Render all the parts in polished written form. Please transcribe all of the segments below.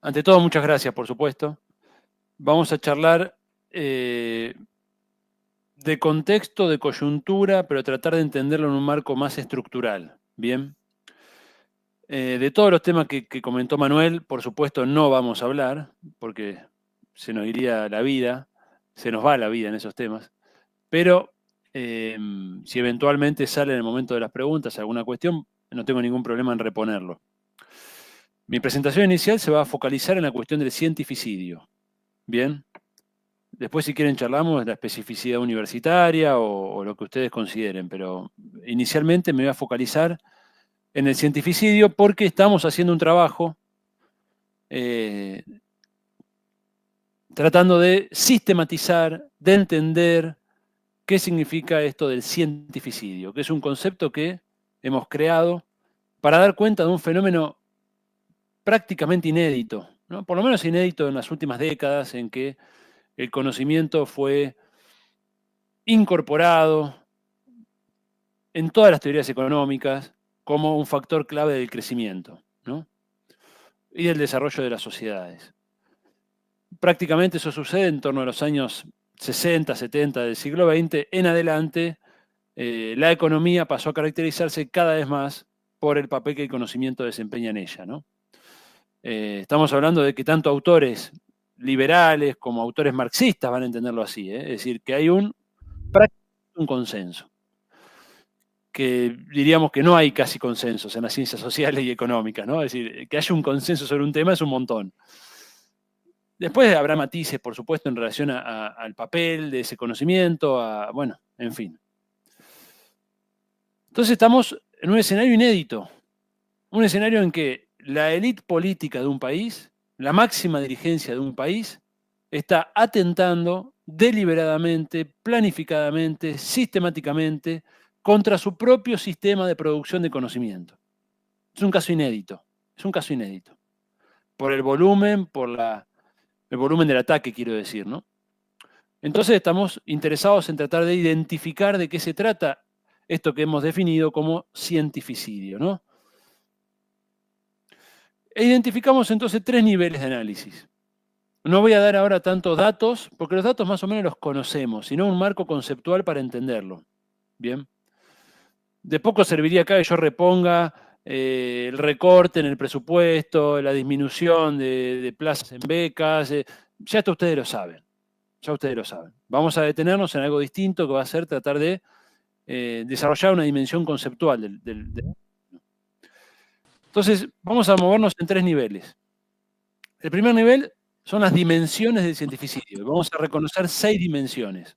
Ante todo, muchas gracias, por supuesto. Vamos a charlar de contexto, de coyuntura, pero tratar de entenderlo en un marco más estructural. Bien. De todos los temas que comentó Manuel, por supuesto, no vamos a hablar, porque se nos iría la vida, se nos va la vida en esos temas. Pero si eventualmente sale en el momento de las preguntas alguna cuestión, no tengo ningún problema en reponerlo. Mi presentación inicial se va a focalizar en la cuestión del cientificidio. Bien. Después, si quieren, charlamos de la especificidad universitaria o lo que ustedes consideren, pero inicialmente me voy a focalizar en el cientificidio porque estamos haciendo un trabajo tratando de sistematizar, de entender qué significa esto del cientificidio, que es un concepto que hemos creado para dar cuenta de un fenómeno prácticamente inédito, ¿no? Por lo menos inédito en las últimas décadas, en que el conocimiento fue incorporado en todas las teorías económicas como un factor clave del crecimiento, ¿no? Y del desarrollo de las sociedades. Prácticamente eso sucede en torno a los años 60, 70 del siglo XX. En adelante, la economía pasó a caracterizarse cada vez más por el papel que el conocimiento desempeña en ella, ¿no? Estamos hablando de que tanto autores liberales como autores marxistas van a entenderlo así, ¿eh? Es decir, que hay prácticamente un consenso, que diríamos que no hay casi consensos en las ciencias sociales y económicas, ¿no? Es decir, que haya un consenso sobre un tema es un montón. Después habrá matices, por supuesto, en relación al papel de ese conocimiento, bueno, en fin. Entonces estamos en un escenario inédito, un escenario en que la élite política de un país, la máxima dirigencia de un país, está atentando deliberadamente, planificadamente, sistemáticamente, contra su propio sistema de producción de conocimiento. Es un caso inédito, es un caso inédito. Por el volumen, el volumen del ataque, quiero decir, ¿no? Entonces estamos interesados en tratar de identificar de qué se trata esto que hemos definido como cientificidio, ¿no? E identificamos entonces tres niveles de análisis. No voy a dar ahora tantos datos, porque los datos más o menos los conocemos, sino un marco conceptual para entenderlo. Bien. De poco serviría acá que yo reponga el recorte en el presupuesto, la disminución de plazas en becas. Ya esto ustedes lo saben. Ya ustedes lo saben. Vamos a detenernos en algo distinto que va a ser tratar de desarrollar una dimensión conceptual Entonces, vamos a movernos en tres niveles. El primer nivel son las dimensiones del cientificidio. Vamos a reconocer 6 dimensiones.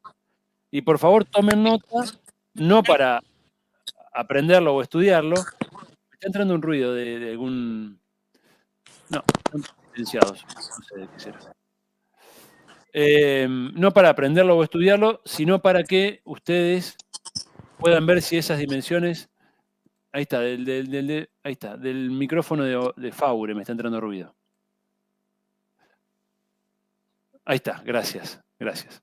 Y por favor, tomen nota, no para aprenderlo o estudiarlo. Me está entrando un ruido de algún... No, están silenciados. No sé de qué será. No para aprenderlo o estudiarlo, sino para que ustedes puedan ver si esas dimensiones... Ahí está, ahí está, del micrófono de Faure me está entrando ruido. Ahí está, gracias, gracias.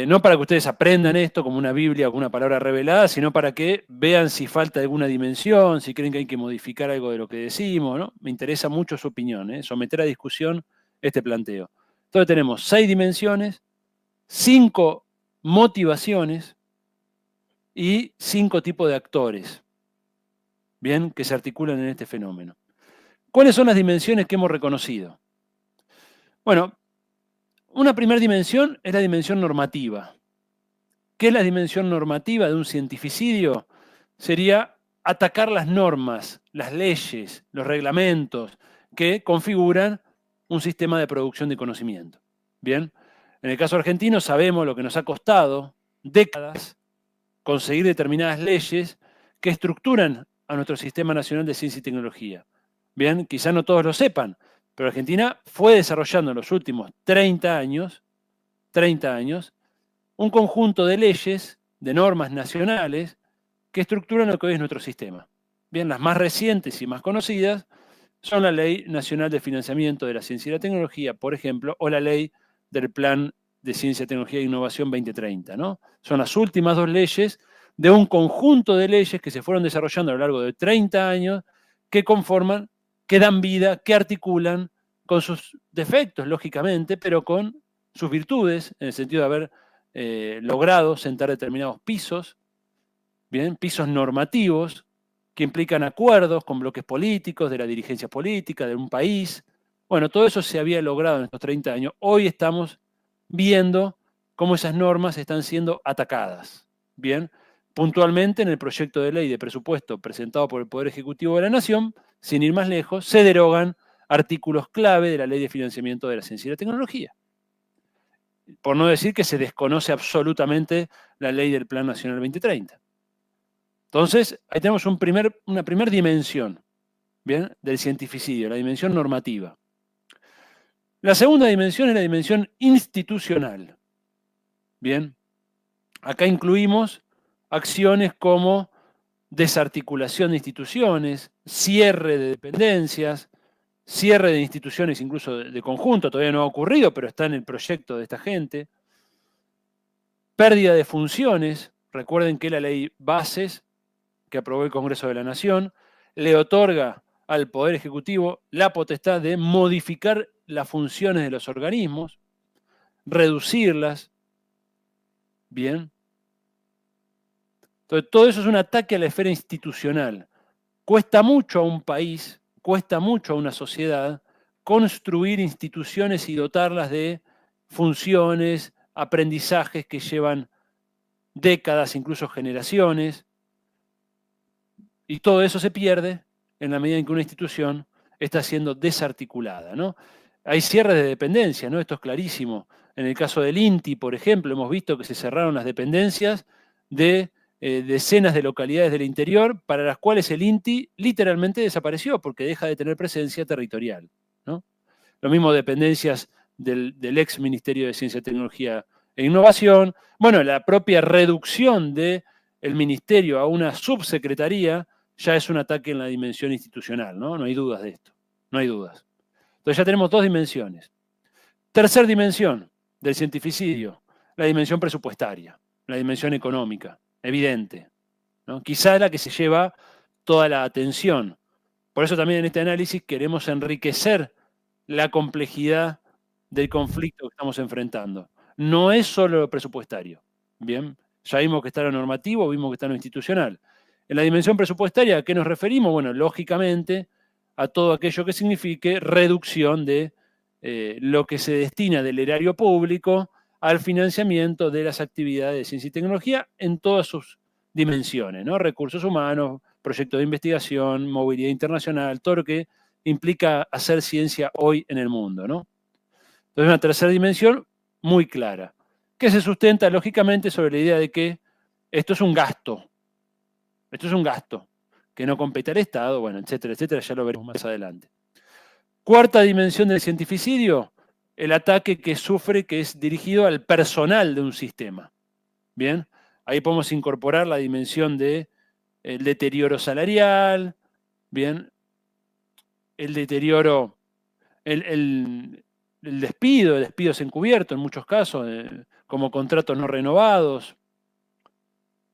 No para que ustedes aprendan esto como una Biblia o como una palabra revelada, sino para que vean si falta alguna dimensión, si creen que hay que modificar algo de lo que decimos, ¿no? Me interesa mucho su opinión, someter a discusión este planteo. Entonces tenemos 6 dimensiones, 5 motivaciones y 5 tipos de actores, bien, que se articulan en este fenómeno. ¿Cuáles son las dimensiones que hemos reconocido? Bueno, una primera dimensión es la dimensión normativa. ¿Qué es la dimensión normativa de un cientificidio? Sería atacar las normas, las leyes, los reglamentos que configuran un sistema de producción de conocimiento. Bien, en el caso argentino sabemos lo que nos ha costado décadas conseguir determinadas leyes que estructuran a nuestro Sistema Nacional de Ciencia y Tecnología. Bien, quizá no todos lo sepan, pero Argentina fue desarrollando en los últimos 30 años, un conjunto de leyes, de normas nacionales, que estructuran lo que hoy es nuestro sistema. Bien, las más recientes y más conocidas son la Ley Nacional de Financiamiento de la Ciencia y la Tecnología, por ejemplo, o la Ley del Plan de Ciencia, Tecnología e Innovación 2030, ¿no? Son las últimas 2 leyes de un conjunto de leyes que se fueron desarrollando a lo largo de 30 años que conforman, que dan vida, que articulan con sus defectos, lógicamente, pero con sus virtudes, en el sentido de haber logrado sentar determinados pisos, bien, pisos normativos, que implican acuerdos con bloques políticos, de la dirigencia política, de un país. Bueno, todo eso se había logrado en estos 30 años. Hoy estamos viendo cómo esas normas están siendo atacadas. Bien, puntualmente en el proyecto de ley de presupuesto presentado por el Poder Ejecutivo de la Nación, sin ir más lejos, se derogan artículos clave de la Ley de Financiamiento de la Ciencia y la Tecnología. Por no decir que se desconoce absolutamente la ley del Plan Nacional 2030. Entonces, ahí tenemos una primera dimensión, ¿bien?, del cientificidio, la dimensión normativa. La segunda dimensión es la dimensión institucional. Bien, acá incluimos acciones como desarticulación de instituciones, cierre de dependencias, cierre de instituciones incluso de conjunto, todavía no ha ocurrido, pero está en el proyecto de esta gente, pérdida de funciones. Recuerden que la ley Bases, que aprobó el Congreso de la Nación, le otorga al Poder Ejecutivo la potestad de modificar las funciones de los organismos, reducirlas. Bien. Entonces, todo eso es un ataque a la esfera institucional. Cuesta mucho a un país, cuesta mucho a una sociedad construir instituciones y dotarlas de funciones, aprendizajes que llevan décadas, incluso generaciones. Y todo eso se pierde en la medida en que una institución está siendo desarticulada, ¿no? Hay cierres de dependencia, ¿no? Esto es clarísimo. En el caso del INTI, por ejemplo, hemos visto que se cerraron las dependencias de decenas de localidades del interior para las cuales el INTI literalmente desapareció porque deja de tener presencia territorial, ¿no? Lo mismo dependencias del ex Ministerio de Ciencia, Tecnología e Innovación. Bueno, la propia reducción del ministerio a una subsecretaría ya es un ataque en la dimensión institucional, ¿no? No hay dudas de esto, no hay dudas. Entonces ya tenemos dos dimensiones. Tercer dimensión del cientificidio, la dimensión presupuestaria, la dimensión económica, evidente, ¿no? Quizá la que se lleva toda la atención. Por eso también en este análisis queremos enriquecer la complejidad del conflicto que estamos enfrentando. No es solo lo presupuestario, ¿bien? Ya vimos que está lo normativo, vimos que está lo institucional. En la dimensión presupuestaria, ¿a qué nos referimos? Bueno, lógicamente a todo aquello que signifique reducción de lo que se destina del erario público al financiamiento de las actividades de ciencia y tecnología en todas sus dimensiones, ¿no? Recursos humanos, proyectos de investigación, movilidad internacional, todo lo que implica hacer ciencia hoy en el mundo, ¿no? Entonces, una tercera dimensión muy clara, que se sustenta lógicamente sobre la idea de que esto es un gasto, que no compete al Estado, bueno, etcétera, etcétera, ya lo veremos más adelante. Cuarta dimensión del cientificidio, el ataque que sufre, que es dirigido al personal de un sistema. Bien, ahí podemos incorporar la dimensión del deterioro salarial, bien, el deterioro, el despidos encubiertos en muchos casos, como contratos no renovados,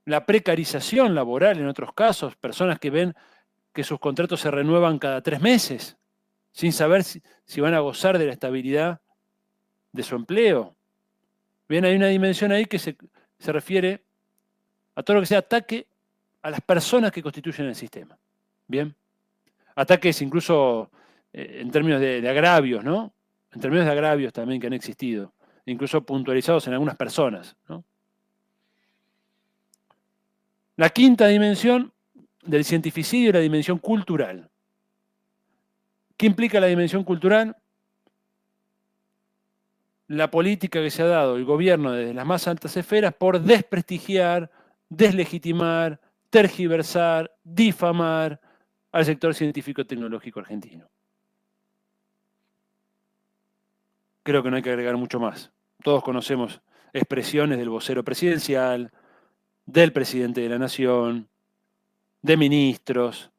la precarización laboral en otros casos, personas que ven que sus contratos se renuevan cada 3 meses, sin saber si van a gozar de la estabilidad de su empleo. Bien, hay una dimensión ahí que se refiere a todo lo que sea ataque a las personas que constituyen el sistema. Bien, ataques incluso en términos de agravios, ¿no? En términos de agravios también que han existido, incluso puntualizados en algunas personas, ¿no? La quinta dimensión del cientificidio es la dimensión cultural. ¿Qué implica la dimensión cultural? La política que se ha dado el gobierno desde las más altas esferas por desprestigiar, deslegitimar, tergiversar, difamar al sector científico-tecnológico argentino. Creo que no hay que agregar mucho más. Todos conocemos expresiones del vocero presidencial, del presidente de la Nación, de ministros,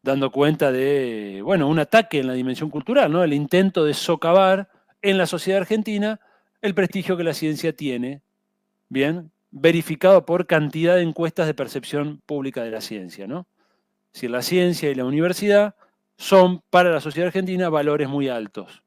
dando cuenta de, bueno, un ataque en la dimensión cultural, ¿no? El intento de socavar en la sociedad argentina el prestigio que la ciencia tiene, bien, verificado por cantidad de encuestas de percepción pública de la ciencia, ¿no? Es decir, la ciencia y la universidad son para la sociedad argentina valores muy altos.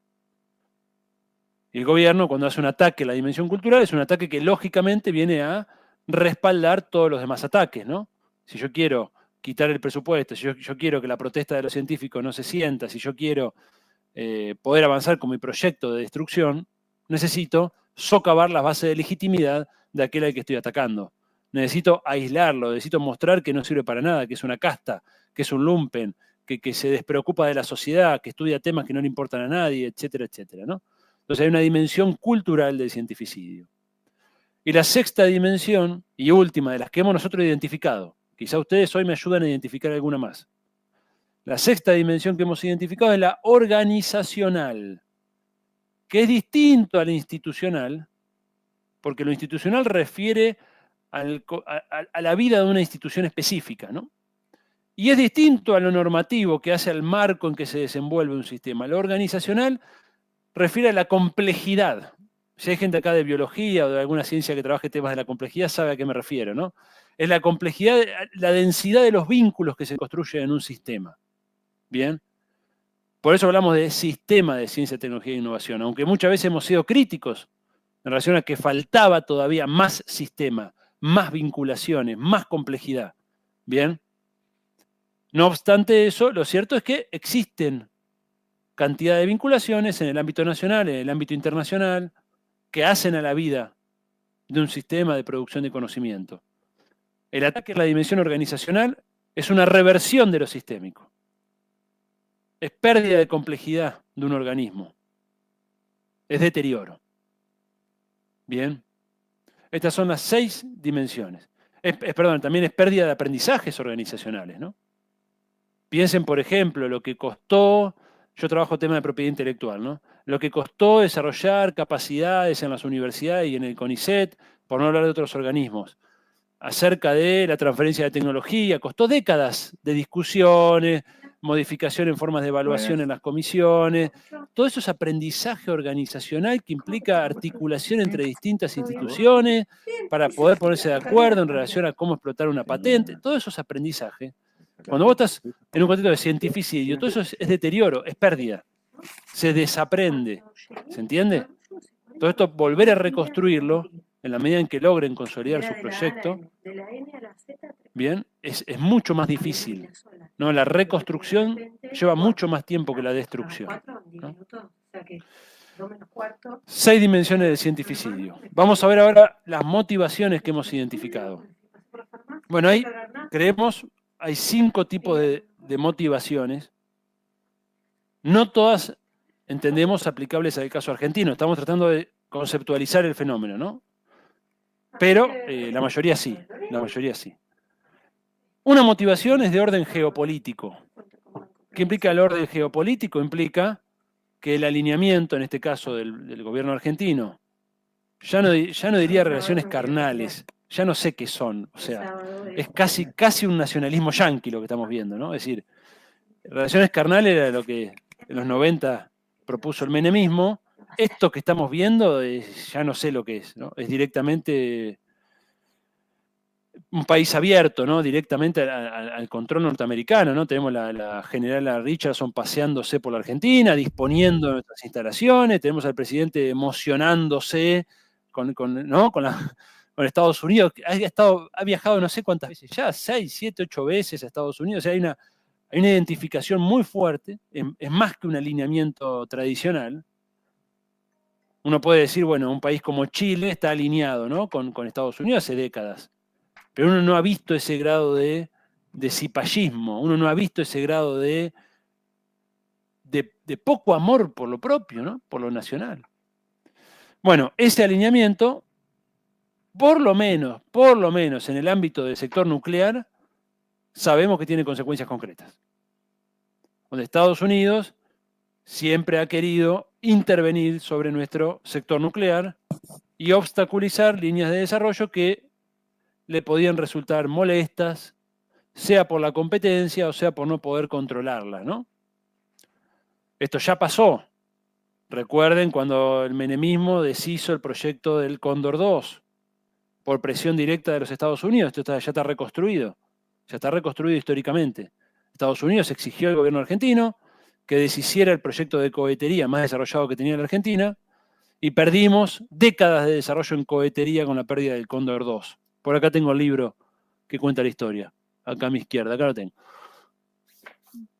Y el gobierno, cuando hace un ataque a la dimensión cultural, es un ataque que lógicamente viene a respaldar todos los demás ataques, ¿no? Si yo quiero quitar el presupuesto, si yo quiero que la protesta de los científicos no se sienta, si yo quiero poder avanzar con mi proyecto de destrucción, necesito socavar las bases de legitimidad de aquel al que estoy atacando. Necesito aislarlo, necesito mostrar que no sirve para nada, que es una casta, que es un lumpen, que se despreocupa de la sociedad, que estudia temas que no le importan a nadie, etcétera, etcétera, ¿no? Entonces hay una dimensión cultural del cientificidio. Y la sexta dimensión, y última de las que hemos nosotros identificado, quizá ustedes hoy me ayudan a identificar alguna más. La sexta dimensión que hemos identificado es la organizacional, que es distinto a la institucional, porque lo institucional refiere a la vida de una institución específica, ¿no? Y es distinto a lo normativo que hace al marco en que se desenvuelve un sistema. Lo organizacional refiere a la complejidad. Si hay gente acá de biología o de alguna ciencia que trabaje temas de la complejidad, sabe a qué me refiero, ¿no? Es la complejidad, la densidad de los vínculos que se construyen en un sistema. Bien. Por eso hablamos de sistema de ciencia, tecnología e innovación, aunque muchas veces hemos sido críticos en relación a que faltaba todavía más sistema, más vinculaciones, más complejidad. Bien. No obstante eso, lo cierto es que existen cantidad de vinculaciones en el ámbito nacional, en el ámbito internacional, que hacen a la vida de un sistema de producción de conocimiento. El ataque a la dimensión organizacional es una reversión de lo sistémico. Es pérdida de complejidad de un organismo. Es deterioro. Bien. Estas son las 6 dimensiones. Perdón, también es pérdida de aprendizajes organizacionales, ¿no? Piensen, por ejemplo, lo que costó, yo trabajo tema de propiedad intelectual, ¿no? Lo que costó desarrollar capacidades en las universidades y en el CONICET, por no hablar de otros organismos, acerca de la transferencia de tecnología, costó décadas de discusiones, modificación en formas de evaluación en las comisiones, todo eso es aprendizaje organizacional que implica articulación entre distintas instituciones para poder ponerse de acuerdo en relación a cómo explotar una patente, todo eso es aprendizaje. Cuando vos estás en un contexto de cientificidio, todo eso es deterioro, es pérdida, se desaprende, ¿se entiende? Todo esto, volver a reconstruirlo, en la medida en que logren consolidar su proyecto, bien, es mucho más difícil, ¿no? La reconstrucción lleva mucho más tiempo que la destrucción, ¿no? 6 dimensiones del cientificidio. Vamos a ver ahora las motivaciones que hemos identificado. Bueno, ahí creemos, hay 5 tipos de motivaciones. No todas entendemos aplicables al caso argentino. Estamos tratando de conceptualizar el fenómeno, ¿no? Pero la mayoría sí, la mayoría sí. Una motivación es de orden geopolítico. ¿Qué implica el orden geopolítico? Implica que el alineamiento, en este caso del gobierno argentino, ya no diría relaciones carnales, ya no sé qué son, o sea, es casi un nacionalismo yanqui lo que estamos viendo, ¿no? Es decir, relaciones carnales era lo que en los 90 propuso el menemismo. Esto que estamos viendo ya no sé lo que es, ¿no? Es directamente un país abierto, ¿no? Directamente al control norteamericano, ¿no? Tenemos la general Richardson paseándose por la Argentina, disponiendo de nuestras instalaciones, tenemos al presidente emocionándose con Estados Unidos, ha viajado no sé cuántas veces ya, 6, 7, 8 veces a Estados Unidos, o sea, hay una identificación muy fuerte, es más que un alineamiento tradicional. Uno puede decir, bueno, un país como Chile está alineado, ¿no? con Estados Unidos hace décadas, pero uno no ha visto ese grado de cipallismo, uno no ha visto ese grado de poco amor por lo propio, ¿no? Por lo nacional. Bueno, ese alineamiento, por lo menos en el ámbito del sector nuclear, sabemos que tiene consecuencias concretas. Donde Estados Unidos siempre ha querido intervenir sobre nuestro sector nuclear y obstaculizar líneas de desarrollo que le podían resultar molestas, sea por la competencia o sea por no poder controlarla, ¿no? Esto ya pasó. Recuerden cuando el menemismo deshizo el proyecto del Cóndor 2 por presión directa de los Estados Unidos. Esto ya está reconstruido históricamente. Estados Unidos exigió al gobierno argentino que deshiciera el proyecto de cohetería más desarrollado que tenía la Argentina, y perdimos décadas de desarrollo en cohetería con la pérdida del Cóndor 2. Por acá tengo el libro que cuenta la historia, acá a mi izquierda, acá lo tengo.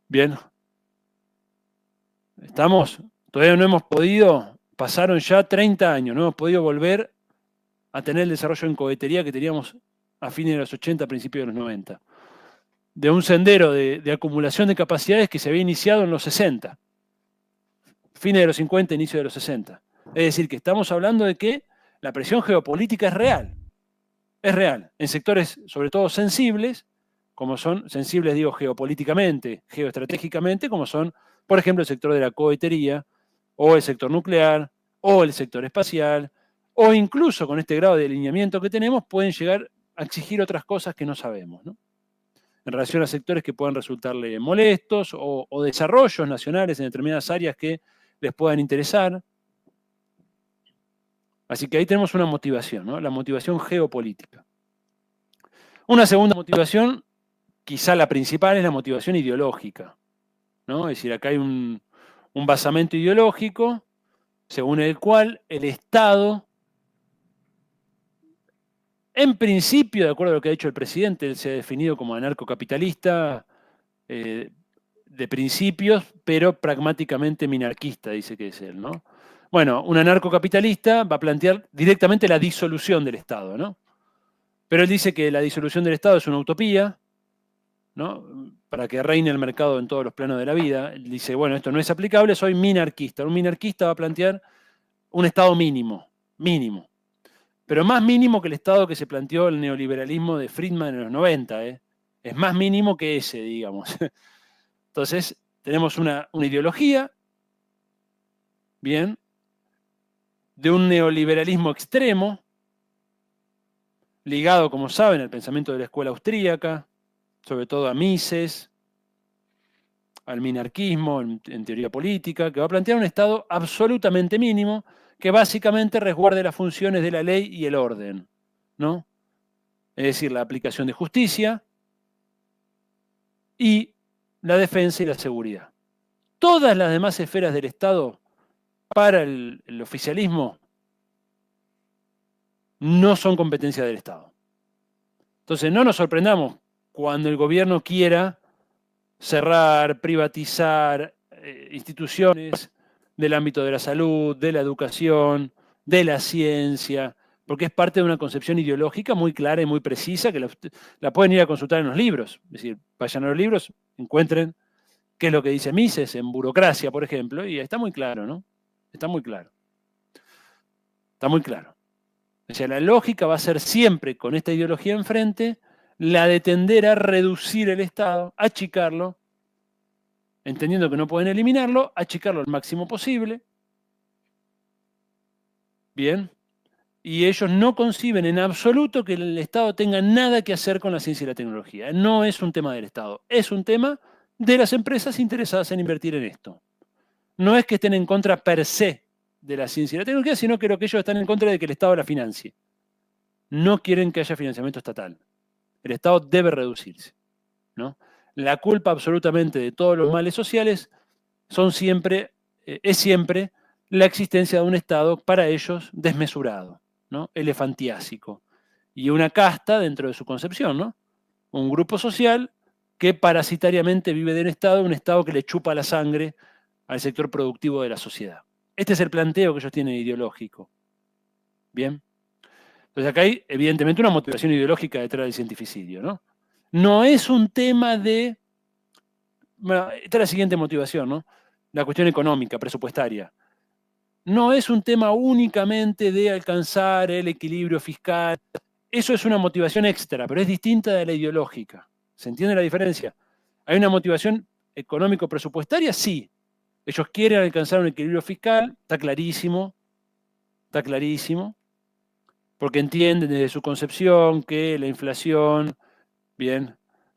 Bien. ¿Estamos? Todavía no hemos podido, pasaron ya 30 años, no hemos podido volver a tener el desarrollo en cohetería que teníamos a fines de los 80, principios de los 90. De un sendero de acumulación de capacidades que se había iniciado en los 60. Fines de los 50, inicio de los 60. Es decir, que estamos hablando de que la presión geopolítica es real. Es real. En sectores, sobre todo sensibles, como son, sensibles digo geopolíticamente, geoestratégicamente, como son, por ejemplo, el sector de la cohetería, o el sector nuclear, o el sector espacial, o incluso con este grado de alineamiento que tenemos, pueden llegar a exigir otras cosas que no sabemos, ¿no? En relación a sectores que puedan resultarle molestos o desarrollos nacionales en determinadas áreas que les puedan interesar. Así que ahí tenemos una motivación, ¿no? La motivación geopolítica. Una segunda motivación, quizá la principal, es la motivación ideológica, ¿no? Es decir, acá hay un basamento ideológico según el cual el Estado, en principio, de acuerdo a lo que ha dicho el presidente, él se ha definido como anarcocapitalista de principios, pero pragmáticamente minarquista, dice que es él, ¿no? Bueno, un anarcocapitalista va a plantear directamente la disolución del Estado, ¿no? Pero él dice que la disolución del Estado es una utopía, ¿no? Para que reine el mercado en todos los planos de la vida. Él dice, bueno, esto no es aplicable, soy minarquista. Un minarquista va a plantear un Estado mínimo, mínimo. Pero más mínimo que el Estado que se planteó el neoliberalismo de Friedman en los 90, ¿eh? Es más mínimo que ese, digamos. Entonces, tenemos una ideología, bien, de un neoliberalismo extremo, ligado, como saben, al pensamiento de la escuela austríaca, sobre todo a Mises, al minarquismo en teoría política, que va a plantear un Estado absolutamente mínimo que básicamente resguarde las funciones de la ley y el orden, ¿no? Es decir, la aplicación de justicia y la defensa y la seguridad. Todas las demás esferas del Estado para el oficialismo no son competencia del Estado. Entonces no nos sorprendamos cuando el gobierno quiera cerrar, privatizar instituciones del ámbito de la salud, de la educación, de la ciencia, porque es parte de una concepción ideológica muy clara y muy precisa que la pueden ir a consultar en los libros. Es decir, vayan a los libros, encuentren qué es lo que dice Mises en Burocracia, por ejemplo, y está muy claro, ¿no? Está muy claro. Está muy claro. O sea, la lógica va a ser siempre, con esta ideología enfrente, la de tender a reducir el Estado, achicarlo, entendiendo que no pueden eliminarlo, achicarlo al máximo posible. Bien. Y ellos no conciben en absoluto que el Estado tenga nada que hacer con la ciencia y la tecnología. No es un tema del Estado, es un tema de las empresas interesadas en invertir en esto. No es que estén en contra per se de la ciencia y la tecnología, sino que lo que ellos están en contra de que el Estado la financie. No quieren que haya financiamiento estatal. El Estado debe reducirse, ¿no? La culpa absolutamente de todos los males sociales es siempre la existencia de un Estado para ellos desmesurado, ¿no? Elefantiásico. Y una casta dentro de su concepción, ¿no? Un grupo social que parasitariamente vive un Estado que le chupa la sangre al sector productivo de la sociedad. Este es el planteo que ellos tienen ideológico. Bien. Entonces acá hay evidentemente una motivación ideológica detrás del cientificidio, ¿no? No es un tema de... Bueno, esta es la siguiente motivación, ¿no? La cuestión económica, presupuestaria. No es un tema únicamente de alcanzar el equilibrio fiscal. Eso es una motivación extra, pero es distinta de la ideológica. ¿Se entiende la diferencia? ¿Hay una motivación económico-presupuestaria? Sí. Ellos quieren alcanzar un equilibrio fiscal, está clarísimo, porque entienden desde su concepción que la inflación, bien,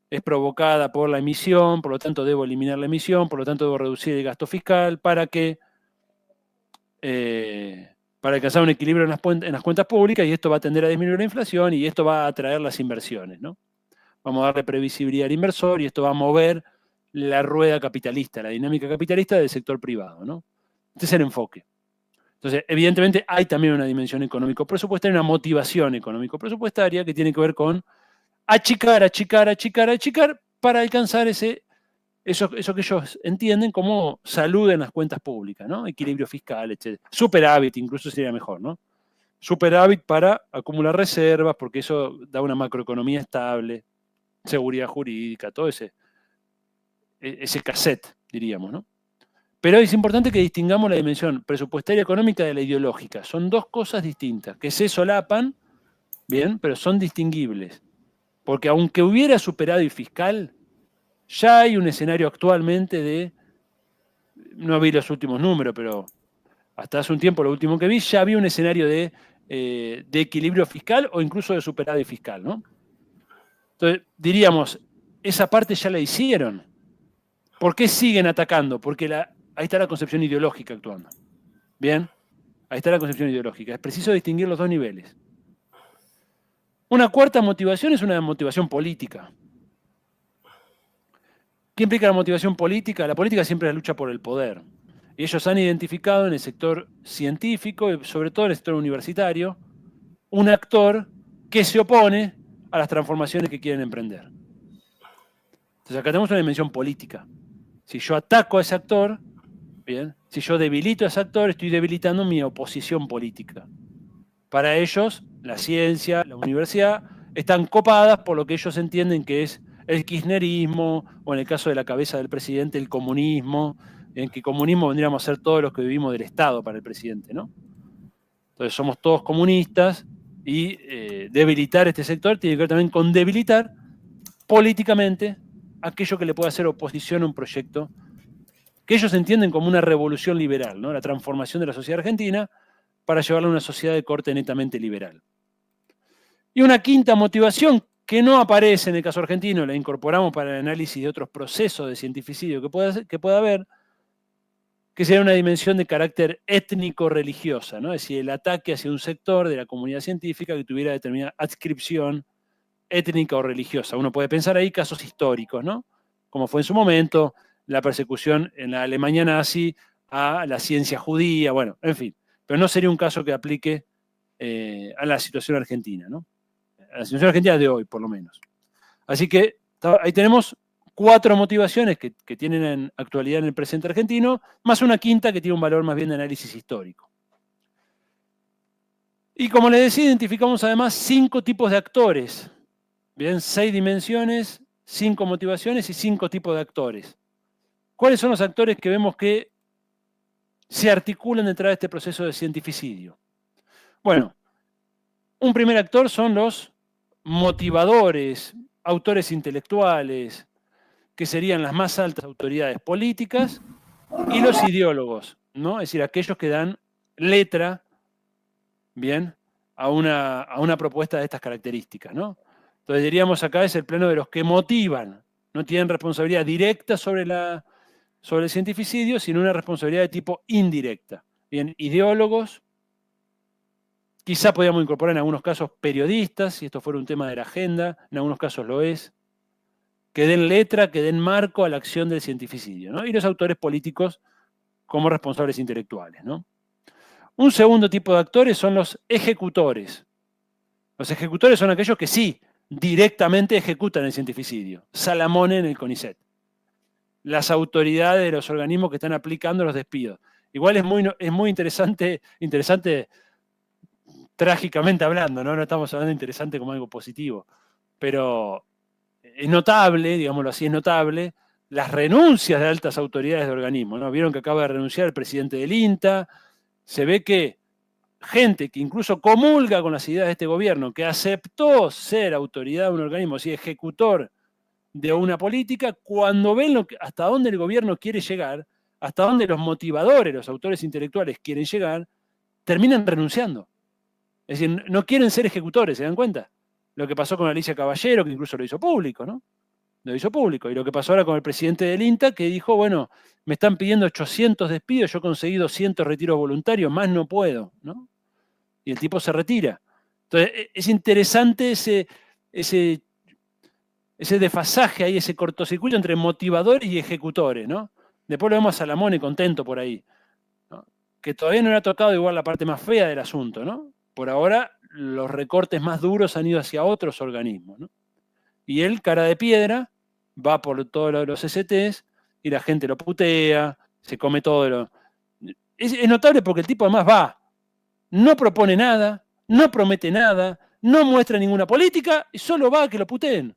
es provocada por la emisión, por lo tanto debo eliminar la emisión, por lo tanto debo reducir el gasto fiscal para alcanzar un equilibrio en las cuentas públicas, y esto va a tender a disminuir la inflación y esto va a atraer las inversiones, ¿no? Vamos a darle previsibilidad al inversor y esto va a mover la rueda capitalista, la dinámica capitalista del sector privado, ¿no? Este es el enfoque. Entonces, evidentemente hay también una dimensión económico-presupuestaria, una motivación económico-presupuestaria que tiene que ver con achicar, achicar, achicar, achicar para alcanzar eso que ellos entienden como salud en las cuentas públicas, ¿no? Equilibrio fiscal, etc. Superávit incluso sería mejor, ¿no? Superávit para acumular reservas, porque eso da una macroeconomía estable, seguridad jurídica, todo ese cassette, diríamos, ¿no? Pero es importante que distingamos la dimensión presupuestaria económica de la ideológica. Son dos cosas distintas, que se solapan, bien, pero son distinguibles. Porque aunque hubiera superávit fiscal, ya hay un escenario actualmente de, no vi los últimos números, pero hasta hace un tiempo, lo último que vi, ya había un escenario de equilibrio fiscal o incluso de superávit fiscal, ¿no? Entonces, diríamos, esa parte ya la hicieron. ¿Por qué siguen atacando? Porque ahí está la concepción ideológica actuando. ¿Bien? Ahí está la concepción ideológica. Es preciso distinguir los dos niveles. Una cuarta motivación es una motivación política. ¿Qué implica la motivación política? La política siempre es la lucha por el poder. Y ellos han identificado en el sector científico, y sobre todo en el sector universitario, un actor que se opone a las transformaciones que quieren emprender. Entonces acá tenemos una dimensión política. Si yo ataco a ese actor, bien, si yo debilito a ese actor, estoy debilitando mi oposición política. Para ellos, la ciencia, la universidad, están copadas por lo que ellos entienden que es el kirchnerismo, o en el caso de la cabeza del presidente, el comunismo, en que comunismo vendríamos a ser todos los que vivimos del Estado para el presidente, ¿no? Entonces somos todos comunistas y debilitar este sector tiene que ver también con debilitar políticamente aquello que le pueda hacer oposición a un proyecto que ellos entienden como una revolución liberal, ¿no? La transformación de la sociedad argentina para llevarla a una sociedad de corte netamente liberal. Y una quinta motivación que no aparece en el caso argentino, la incorporamos para el análisis de otros procesos de cientificidio que pueda haber, que sería una dimensión de carácter étnico-religiosa, ¿no? Es decir, el ataque hacia un sector de la comunidad científica que tuviera determinada adscripción étnica o religiosa. Uno puede pensar ahí casos históricos, ¿no? Como fue en su momento la persecución en la Alemania nazi a la ciencia judía, bueno, en fin. Pero no sería un caso que aplique a la situación argentina, ¿no? A la situación argentina de hoy, por lo menos. Así que ahí tenemos 4 motivaciones que tienen en actualidad en el presente argentino, más una quinta que tiene un valor más bien de análisis histórico. Y como les decía, identificamos además 5 tipos de actores. Bien, 6 dimensiones, 5 motivaciones y 5 tipos de actores. ¿Cuáles son los actores que vemos que se articulan detrás de este proceso de cientificidio? Bueno, un primer actor son los motivadores, autores intelectuales, que serían las más altas autoridades políticas, y los ideólogos, ¿no? Es decir, aquellos que dan letra, bien, a una propuesta de estas características, ¿no? Entonces diríamos acá es el plano de los que motivan, no tienen responsabilidad directa sobre el cientificidio, sino una responsabilidad de tipo indirecta. Bien, ideólogos, quizá podríamos incorporar en algunos casos periodistas, si esto fuera un tema de la agenda, en algunos casos lo es, que den letra, que den marco a la acción del cientificidio, ¿no? Y los autores políticos como responsables intelectuales, ¿no? Un segundo tipo de actores son los ejecutores. Los ejecutores son aquellos que sí, directamente ejecutan el cientificidio. Salamone en el CONICET. Las autoridades de los organismos que están aplicando los despidos. Igual es muy interesante trágicamente hablando, ¿no? No estamos hablando de interesante como algo positivo. Pero es notable, digámoslo así, es notable las renuncias de altas autoridades de organismos, ¿no? Vieron que acaba de renunciar el presidente del INTA. Se ve que gente que incluso comulga con las ideas de este gobierno, que aceptó ser autoridad de un organismo, así ejecutor de una política, cuando ven hasta dónde el gobierno quiere llegar, hasta dónde los motivadores, los autores intelectuales quieren llegar, terminan renunciando. Es decir, no quieren ser ejecutores, ¿se dan cuenta? Lo que pasó con Alicia Caballero, que incluso lo hizo público, ¿no? Lo hizo público. Y lo que pasó ahora con el presidente del INTA, que dijo, bueno, me están pidiendo 800 despidos, yo conseguí 200 retiros voluntarios, más no puedo, ¿no? Y el tipo se retira. Entonces, es interesante ese ese desfasaje ahí, ese cortocircuito entre motivadores y ejecutores, ¿no? Después lo vemos a Salamone contento por ahí, ¿no? Que todavía no le ha tocado igual la parte más fea del asunto, ¿no? Por ahora los recortes más duros han ido hacia otros organismos, ¿no? Y él, cara de piedra, va por todos los STs y la gente lo putea, se come todo lo... Es notable porque el tipo además va, no propone nada, no promete nada, no muestra ninguna política y solo va a que lo puteen.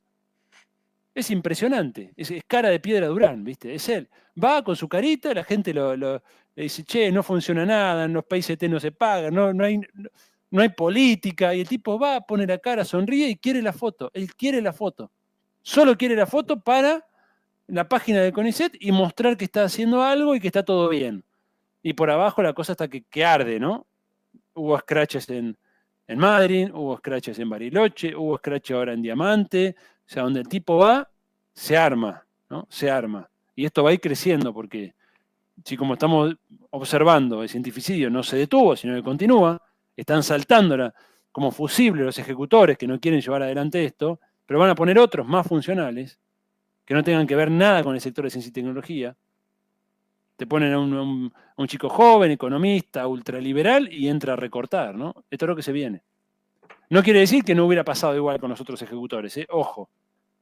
Es impresionante, es cara de piedra Durán, ¿viste? Es él. Va con su carita, la gente le dice, che, no funciona nada, en los países T no se paga, no hay política, y el tipo va, pone la cara, sonríe y quiere la foto. Él quiere la foto. Solo quiere la foto para la página de CONICET y mostrar que está haciendo algo y que está todo bien. Y por abajo la cosa está que arde, ¿no? Hubo scratches en Madrid, hubo scratches en Bariloche, hubo scratches ahora en Diamante. O sea, donde el tipo va, se arma, ¿no? Se arma. Y esto va a ir creciendo porque si como estamos observando el cientificidio no se detuvo, sino que continúa, están saltándola como fusible los ejecutores que no quieren llevar adelante esto, pero van a poner otros más funcionales que no tengan que ver nada con el sector de ciencia y tecnología. Te ponen a un chico joven, economista, ultraliberal y entra a recortar, ¿no? Esto es lo que se viene. No quiere decir que no hubiera pasado igual con los otros ejecutores, ¿eh? Ojo.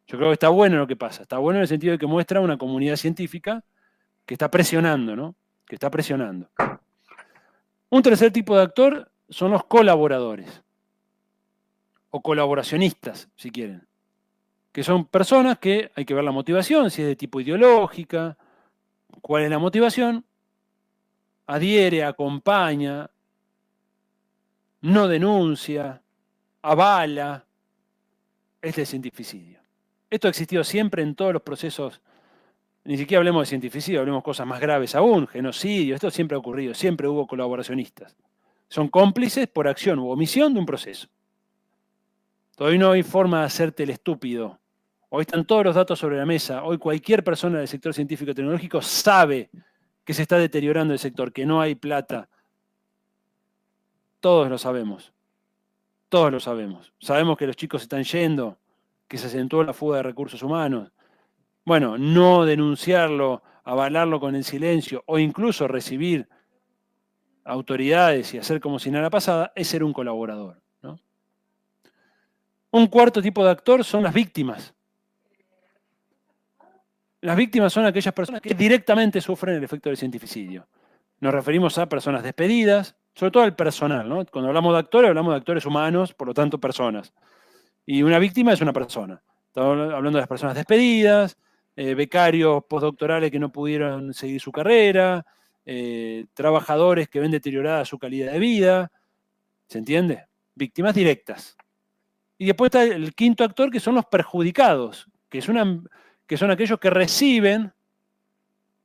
Yo creo que está bueno lo que pasa. Está bueno en el sentido de que muestra una comunidad científica que está presionando, ¿no? Que está presionando. Un tercer tipo de actor son los colaboradores. O colaboracionistas, si quieren. Que son personas que hay que ver la motivación, si es de tipo ideológica, cuál es la motivación, adhiere, acompaña, no denuncia, avala. Este es el cientificidio. Esto ha existido siempre en todos los procesos, ni siquiera hablemos de cientificidio, hablemos de cosas más graves aún, genocidio, esto siempre ha ocurrido, siempre hubo colaboracionistas. Son cómplices por acción u omisión de un proceso. Todavía no hay forma de hacerte el estúpido. Hoy están todos los datos sobre la mesa, hoy cualquier persona del sector científico y tecnológico sabe que se está deteriorando el sector, que no hay plata. Todos lo sabemos. Todos lo sabemos. Sabemos que los chicos se están yendo, que se acentuó la fuga de recursos humanos. Bueno, no denunciarlo, avalarlo con el silencio o incluso recibir autoridades y hacer como si nada pasara es ser un colaborador, ¿no? Un cuarto tipo de actor son las víctimas. Las víctimas son aquellas personas que directamente sufren el efecto del cientificidio. Nos referimos a personas despedidas, sobre todo al personal, ¿no? Cuando hablamos de actores humanos, por lo tanto personas. Y una víctima es una persona. Estamos hablando de las personas despedidas, becarios postdoctorales que no pudieron seguir su carrera, trabajadores que ven deteriorada su calidad de vida. ¿Se entiende? Víctimas directas. Y después está el quinto actor, que son los perjudicados, que son aquellos que reciben,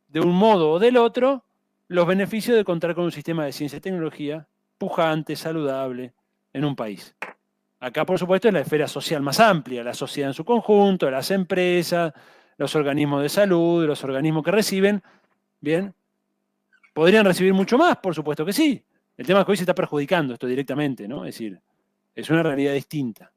de un modo o del otro, los beneficios de contar con un sistema de ciencia y tecnología pujante, saludable, en un país. Acá, por supuesto, es la esfera social más amplia, la sociedad en su conjunto, las empresas, los organismos de salud, los organismos que reciben. Bien, ¿podrían recibir mucho más? Por supuesto que sí. El tema es que hoy se está perjudicando esto directamente, ¿no? Es decir, es una realidad distinta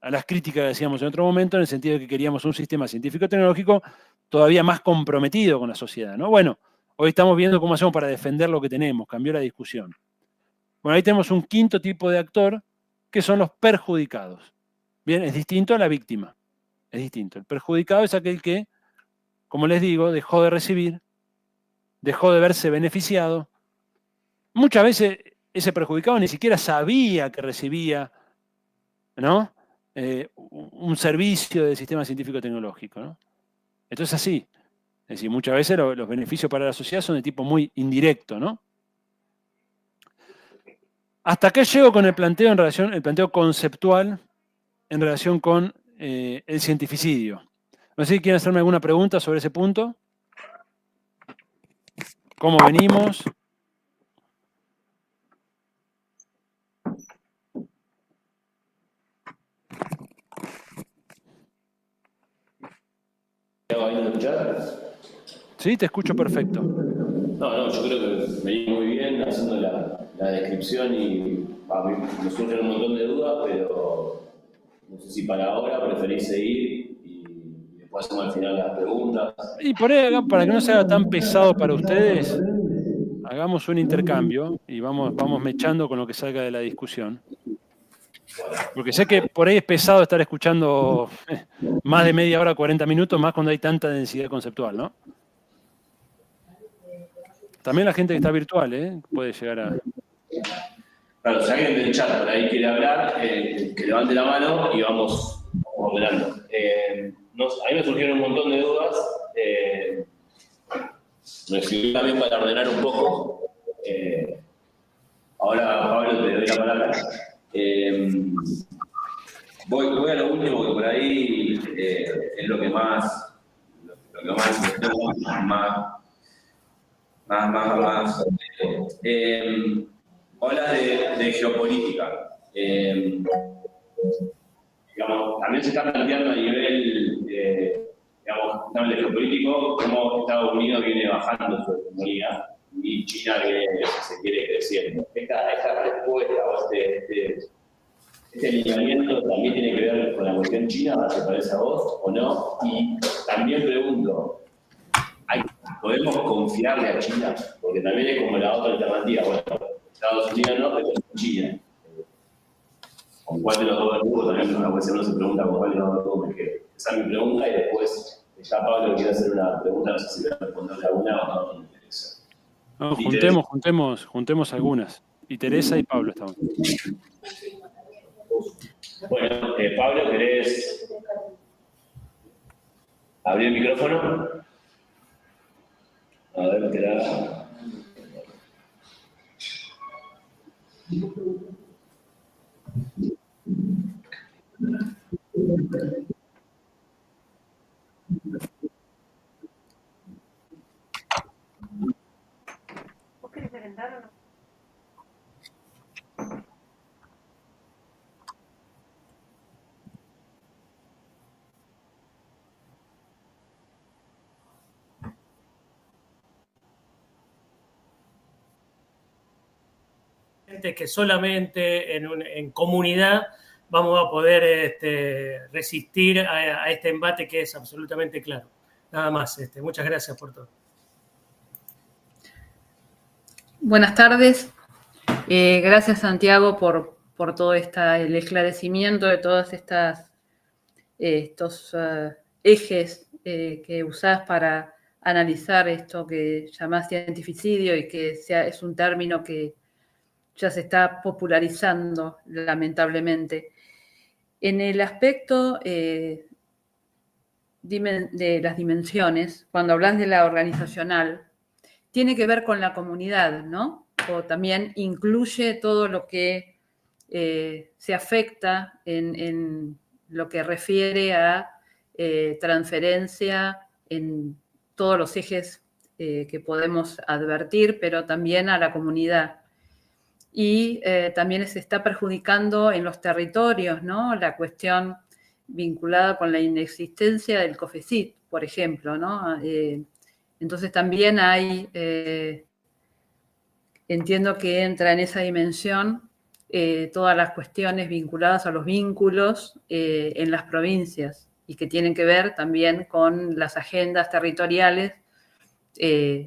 a las críticas que hacíamos en otro momento, en el sentido de que queríamos un sistema científico-tecnológico todavía más comprometido con la sociedad, ¿no? Bueno, hoy estamos viendo cómo hacemos para defender lo que tenemos, cambió la discusión. Bueno, ahí tenemos un quinto tipo de actor, que son los perjudicados. Bien, es distinto a la víctima. Es distinto. El perjudicado es aquel que, como les digo, dejó de recibir, dejó de verse beneficiado. Muchas veces ese perjudicado ni siquiera sabía que recibía, ¿no? Un servicio del sistema científico-tecnológico, ¿no? Esto es así. Es decir, muchas veces los beneficios para la sociedad son de tipo muy indirecto, ¿no? Hasta acá llego con el planteo el planteo conceptual en relación con el cientificidio. No sé si quieren hacerme alguna pregunta sobre ese punto. ¿Cómo venimos? ¿Ahí me escuchás? Sí, te escucho perfecto. No, yo creo que venimos muy bien haciendo la descripción y a mí me surgen un montón de dudas, pero no sé si para ahora preferís seguir y después hacemos al final las preguntas. Y por ahí, para que no sea tan pesado para ustedes, hagamos un intercambio y vamos mechando con lo que salga de la discusión. Porque sé que por ahí es pesado estar escuchando más de media hora, 40 minutos, más cuando hay tanta densidad conceptual, ¿no? También la gente que está virtual, puede llegar a... Claro, si alguien del chat por ahí quiere hablar, que levante la mano y vamos ordenando. A mí me surgieron un montón de dudas. Me sirvió también para ordenar un poco. Ahora, Pablo, te doy la palabra. Voy a lo último, que por ahí es lo que más hablas de geopolítica. Digamos, también se está planteando a nivel de geopolítico cómo Estados Unidos viene bajando su economía y China viene, se quiere creciendo. Esta respuesta o este alineamiento también tiene que ver con la cuestión china, ¿te parece a vos o no? Y también pregunto, ¿podemos confiarle a China? Porque también es como la otra alternativa. Bueno, Estados Unidos no, pero China. ¿Con cuál de los dos verdugos? También una cuestión uno se pregunta con cuál de los dos verdugos me quedo. Esa es mi pregunta y después ya Pablo quiere hacer una pregunta, no sé si voy a responderle alguna o no. No, juntemos algunas. Y Teresa y Pablo estamos. Bueno, Pablo, ¿querés abrir el micrófono? A ver, ¿qué era? ¿Vos querés merendar o no? Que solamente en comunidad vamos a poder resistir a este embate que es absolutamente claro. Nada más. Muchas gracias por todo. Buenas tardes. Gracias, Santiago, por todo el esclarecimiento de todos estos ejes que usás para analizar esto que llamás cientificidio y que es un término que ya se está popularizando, lamentablemente. En el aspecto de las dimensiones, cuando hablas de la organizacional, tiene que ver con la comunidad, ¿no? O también incluye todo lo que se afecta en lo que refiere a transferencia en todos los ejes que podemos advertir, pero también a la comunidad. Y también se está perjudicando en los territorios, ¿no? La cuestión vinculada con la inexistencia del COFECIT, por ejemplo, ¿no? Entonces también hay, entiendo que entra en esa dimensión todas las cuestiones vinculadas a los vínculos en las provincias y que tienen que ver también con las agendas territoriales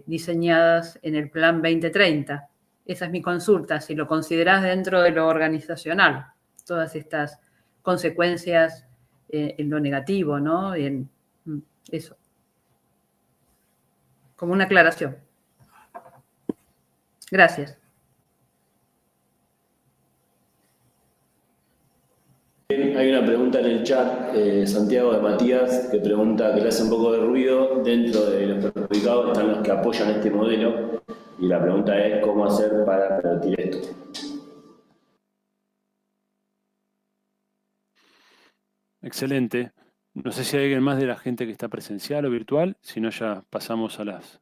diseñadas en el Plan 2030. Esa es mi consulta, si lo considerás dentro de lo organizacional, todas estas consecuencias en lo negativo, ¿no? En eso. Como una aclaración. Gracias. Hay una pregunta en el chat, Santiago de Matías, que pregunta, que le hace un poco de ruido, dentro de los perjudicados están los que apoyan este modelo, y la pregunta es cómo hacer para revertir esto. Excelente. No sé si hay alguien más de la gente que está presencial o virtual, si no ya pasamos a las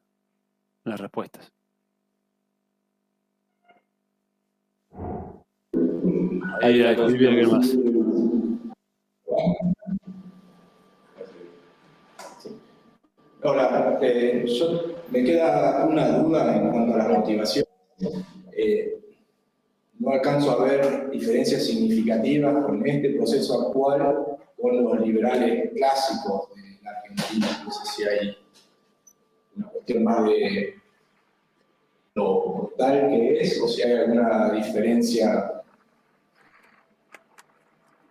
respuestas. Ahí escribí alguien más. Hola, me queda una duda en cuanto a la motivación. No alcanzo a ver diferencias significativas con este proceso actual con los liberales clásicos la Argentina. No sé si hay una cuestión más de lo tal que es, o si hay alguna diferencia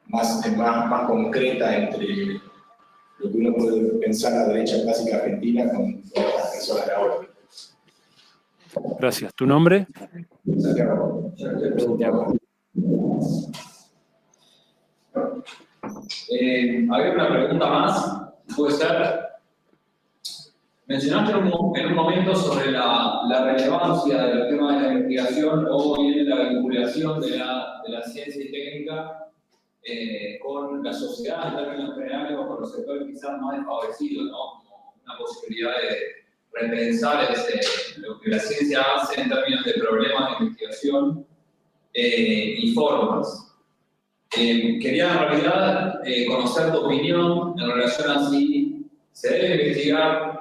más concreta entre lo que uno puede pensar la derecha clásica argentina con las personas de ahora. Gracias. ¿Tu nombre? Santiago. Santiago. Había una pregunta más, puede ser. Mencionaste en un momento sobre la relevancia de los temas de la investigación o bien la vinculación de la ciencia y técnica con la sociedad en términos generales o con los sectores quizás más desfavorecidos, ¿no? Como una posibilidad de repensar lo que la ciencia hace en términos de problemas de investigación y formas. Quería en realidad conocer tu opinión en relación a si se debe investigar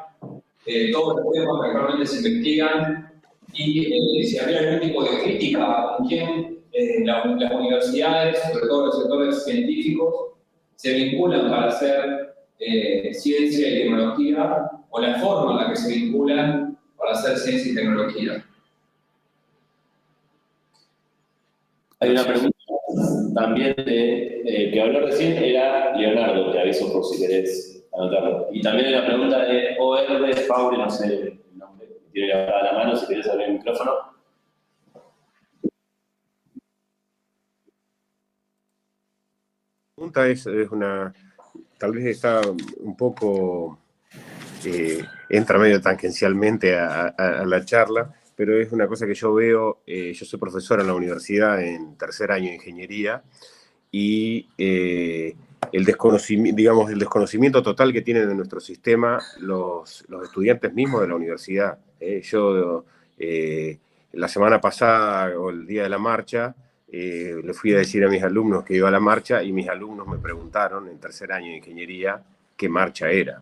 todos los temas que actualmente se investigan y si habría algún tipo de crítica con quién las universidades, sobre todo los sectores científicos, se vinculan para hacer ciencia y tecnología o la forma en la que se vinculan para hacer ciencia y tecnología. Hay una pregunta también que habló recién, era Leonardo, te aviso por si querés anotarlo. Y también hay una pregunta de OR Faure, no sé el nombre, tiene que agarrar la mano si querés abrir el micrófono. La pregunta es una, tal vez está un poco, entra medio tangencialmente a la charla, pero es una cosa que yo veo. Yo soy profesor en la universidad en tercer año de ingeniería y el desconocimiento total que tienen de nuestro sistema los estudiantes mismos de la universidad. Yo la semana pasada o el día de la marcha le fui a decir a mis alumnos que iba a la marcha y mis alumnos me preguntaron en tercer año de ingeniería qué marcha era.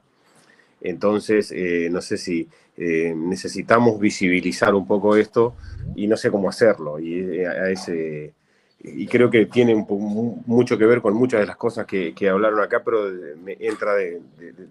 Entonces, no sé si necesitamos visibilizar un poco esto y no sé cómo hacerlo. Y creo que tiene mucho que ver con muchas de las cosas que hablaron acá, pero me entra de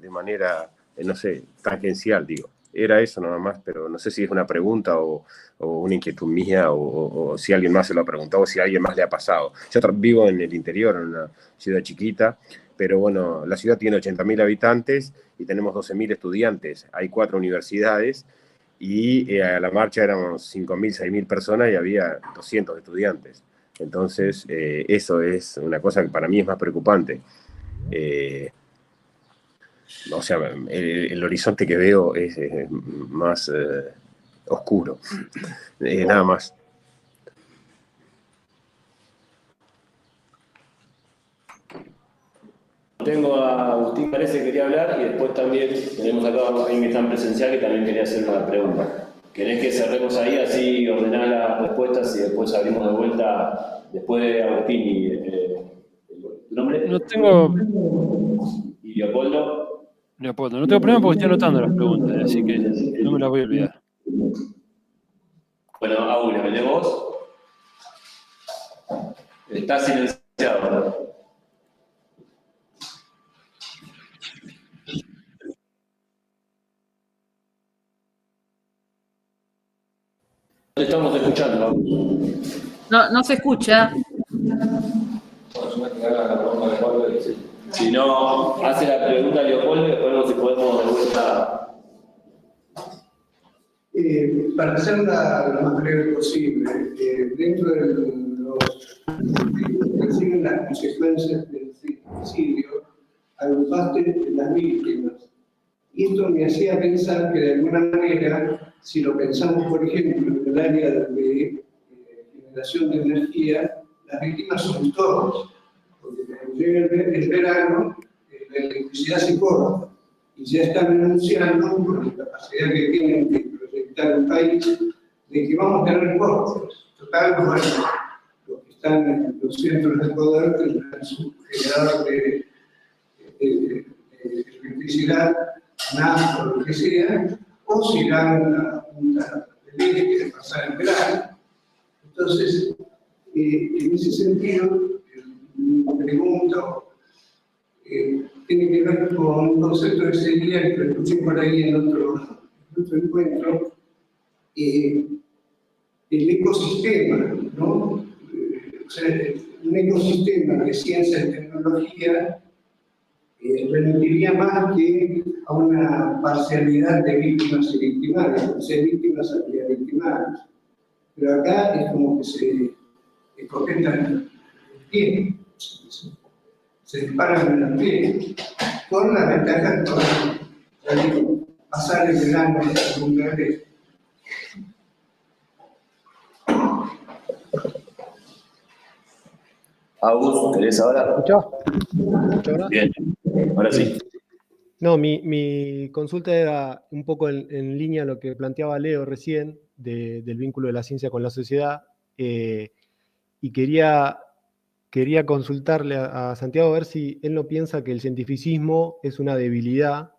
manera, no sé, tangencial, digo. Era eso nada más, pero no sé si es una pregunta o una inquietud mía o si alguien más se lo ha preguntado o si a alguien más le ha pasado. Yo vivo en el interior, en una ciudad chiquita, pero bueno, la ciudad tiene 80.000 habitantes y tenemos 12.000 estudiantes. Hay 4 universidades y a la marcha éramos 5.000, 6.000 personas y había 200 estudiantes. Entonces, eso es una cosa que para mí es más preocupante. O sea, el horizonte que veo es más oscuro. Nada más. Tengo a Agustín, parece que quería hablar, y después también tenemos acá a alguien que está en presencial que también quería hacer una pregunta. ¿Querés que cerremos ahí, así ordenar las respuestas y después abrimos de vuelta después de Agustín y ¿tu nombre? No tengo... ¿Y Leopoldo? Leopoldo, no tengo problema porque estoy anotando las preguntas, así que no me las voy a olvidar. Bueno, Aura, ¿me lees vos? Está silenciado, ¿no? No te estamos escuchando. No se escucha. Si no, hace la pregunta a Leopoldo y después vemos si podemos de vuelta. Para hacerla lo más breve posible, dentro de los que reciben las consecuencias del suicidio, agrupaste las víctimas. Y esto me hacía pensar que de alguna manera, si lo pensamos, por ejemplo, en el área de generación de energía, las víctimas son todos. Porque cuando llega el verano, la electricidad se corta y ya están anunciando, por la capacidad que tienen de proyectar el país, de que vamos a tener cortes. Total, bueno, los que están en los centros de poder tendrán su generador de electricidad, nada, o lo que sea, o si irán a la punta del este de pasar el verano. Entonces, en ese sentido, me pregunto, tiene que ver con un concepto de seguridad que lo escuché por ahí en otro encuentro, el ecosistema, ¿no? O sea, un ecosistema de ciencia y tecnología remitiría más que a una parcialidad de víctimas y victimarios, o sea, víctimas habría victimarios. Pero acá es como que se escogetan el pie, se disparan en el pie, con la ventaja de pasar el verano en algún lugar. Agus, ¿querés ahora? ¿Escuchás ahora? Bien, ahora sí. No, mi consulta era un poco en línea a lo que planteaba Leo recién, del vínculo de la ciencia con la sociedad, y quería consultarle a Santiago a ver si él no piensa que el cientificismo es una debilidad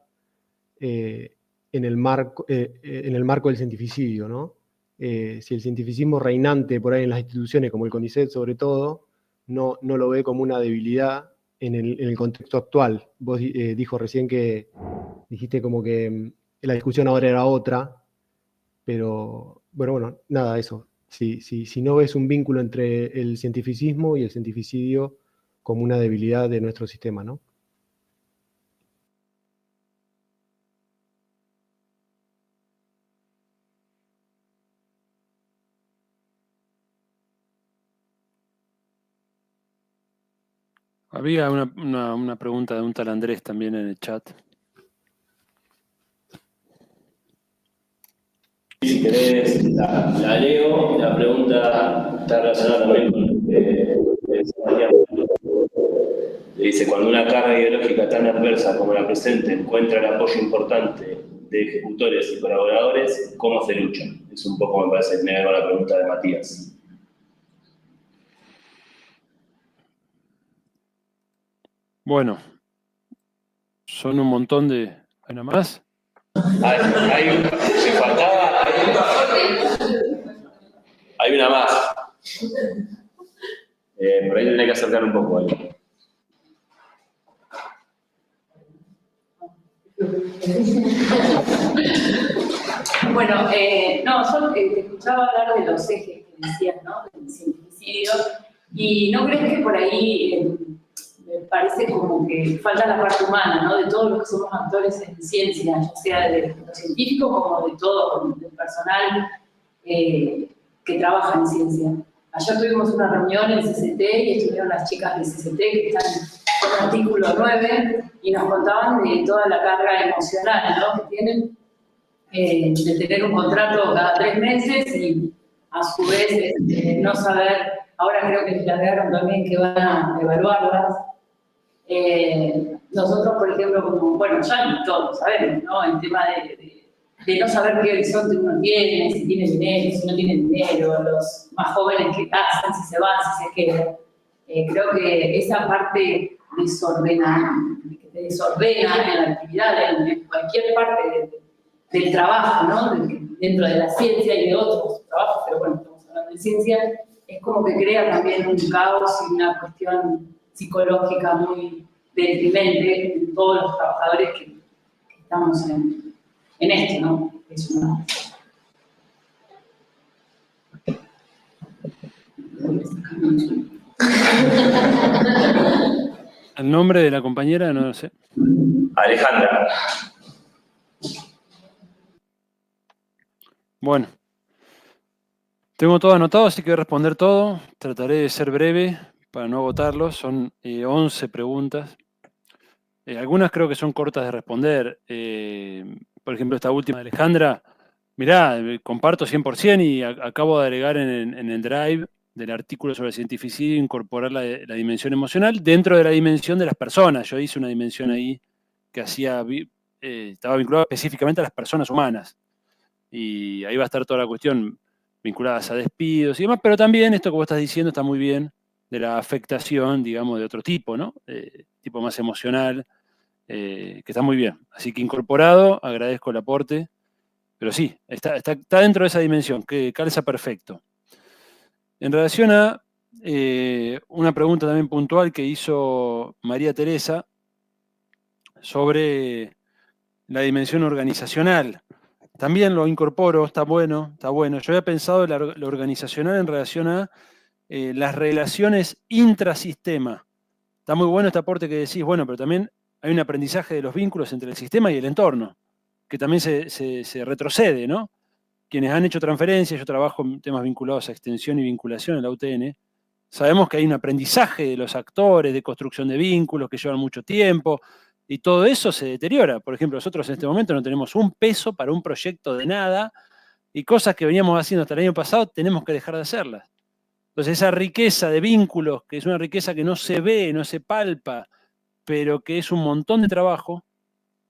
en el marco del cientificidio, ¿no? Si el cientificismo reinante por ahí en las instituciones, como el CONICET sobre todo, no lo ve como una debilidad en el contexto actual. Vos dijo recién que dijiste como que la discusión ahora era otra, pero bueno, nada, eso. Si no ves un vínculo entre el cientificismo y el cientificidio como una debilidad de nuestro sistema, ¿no? Había una pregunta de un tal Andrés también en el chat. Si querés, la leo. La pregunta está relacionada también con lo que decía. Le dice, cuando una carga ideológica tan adversa como la presente encuentra el apoyo importante de ejecutores y colaboradores, ¿cómo se lucha? Es un poco, me parece, tener con la pregunta de Matías. Bueno, son un montón de... ¿Hay una más? Si faltaba, hay una más. Por ahí tendré que acercar un poco algo. Bueno, yo te escuchaba hablar de los ejes que decías, ¿no? Del cientificidio, y ¿no crees que por ahí me parece como que falta la parte humana, ¿no? De todos los que somos actores en ciencia, ya sea de los científicos como de todo el personal que trabaja en ciencia. Ayer tuvimos una reunión en CCT y estuvieron las chicas de CCT que están con el artículo 9 y nos contaban de toda la carga emocional, ¿no? Que tienen de tener un contrato cada 3 meses y a su vez no saber, ahora creo que les largaron también que van a evaluarlas. Nosotros, por ejemplo, como, bueno, ya todos sabemos, ¿no? El tema de no saber qué horizonte uno tiene, si tiene dinero, si no tiene dinero, los más jóvenes que casan, si se van, si se quedan. Creo que esa parte desordena en la actividad, en cualquier parte del trabajo, ¿no? Dentro de la ciencia y de otros trabajos, pero bueno, estamos hablando de ciencia, es como que crea también un caos y una cuestión psicológica muy deprimente en todos los trabajadores que estamos en esto, ¿no? Es una... ¿El nombre de la compañera? No lo sé. Alejandra. Bueno. Tengo todo anotado, así que voy a responder todo. Trataré de ser breve para no agotarlo. Son 11 preguntas. Algunas creo que son cortas de responder. Por ejemplo, esta última de Alejandra. Mirá, comparto 100% y acabo de agregar en el drive del artículo sobre el cientificidio incorporar la dimensión emocional dentro de la dimensión de las personas. Yo hice una dimensión ahí que estaba vinculada específicamente a las personas humanas. Y ahí va a estar toda la cuestión vinculadas a despidos y demás, pero también esto que vos estás diciendo está muy bien, de la afectación, digamos, de otro tipo, ¿no? Tipo más emocional, que está muy bien. Así que incorporado, agradezco el aporte, pero sí, está dentro de esa dimensión, que calza perfecto. En relación a una pregunta también puntual que hizo María Teresa, sobre la dimensión organizacional. También lo incorporo, está bueno, está bueno. Yo había pensado lo organizacional en relación a las relaciones intrasistema. Está muy bueno este aporte que decís, bueno, pero también hay un aprendizaje de los vínculos entre el sistema y el entorno, que también se retrocede, ¿no? Quienes han hecho transferencias, yo trabajo en temas vinculados a extensión y vinculación en la UTN, sabemos que hay un aprendizaje de los actores, de construcción de vínculos que llevan mucho tiempo, y todo eso se deteriora. Por ejemplo, nosotros en este momento no tenemos un peso para un proyecto de nada, y cosas que veníamos haciendo hasta el año pasado tenemos que dejar de hacerlas. Entonces esa riqueza de vínculos, que es una riqueza que no se ve, no se palpa, pero que es un montón de trabajo,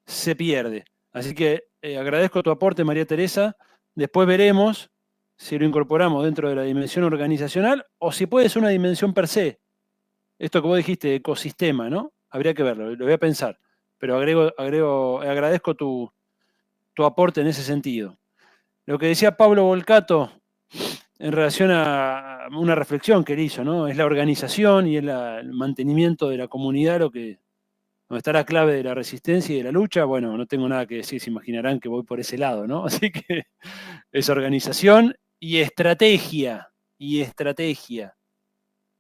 se pierde. Así que agradezco tu aporte, María Teresa. Después veremos si lo incorporamos dentro de la dimensión organizacional o si puede ser una dimensión per se. Esto que vos dijiste, ecosistema, ¿no? Habría que verlo, lo voy a pensar. Pero agradezco tu aporte en ese sentido. Lo que decía Pablo Volcato en relación a una reflexión que él hizo, ¿no? Es la organización y el mantenimiento de la comunidad donde está la clave de la resistencia y de la lucha. Bueno, no tengo nada que decir, se imaginarán que voy por ese lado, ¿no? Así que es organización y estrategia,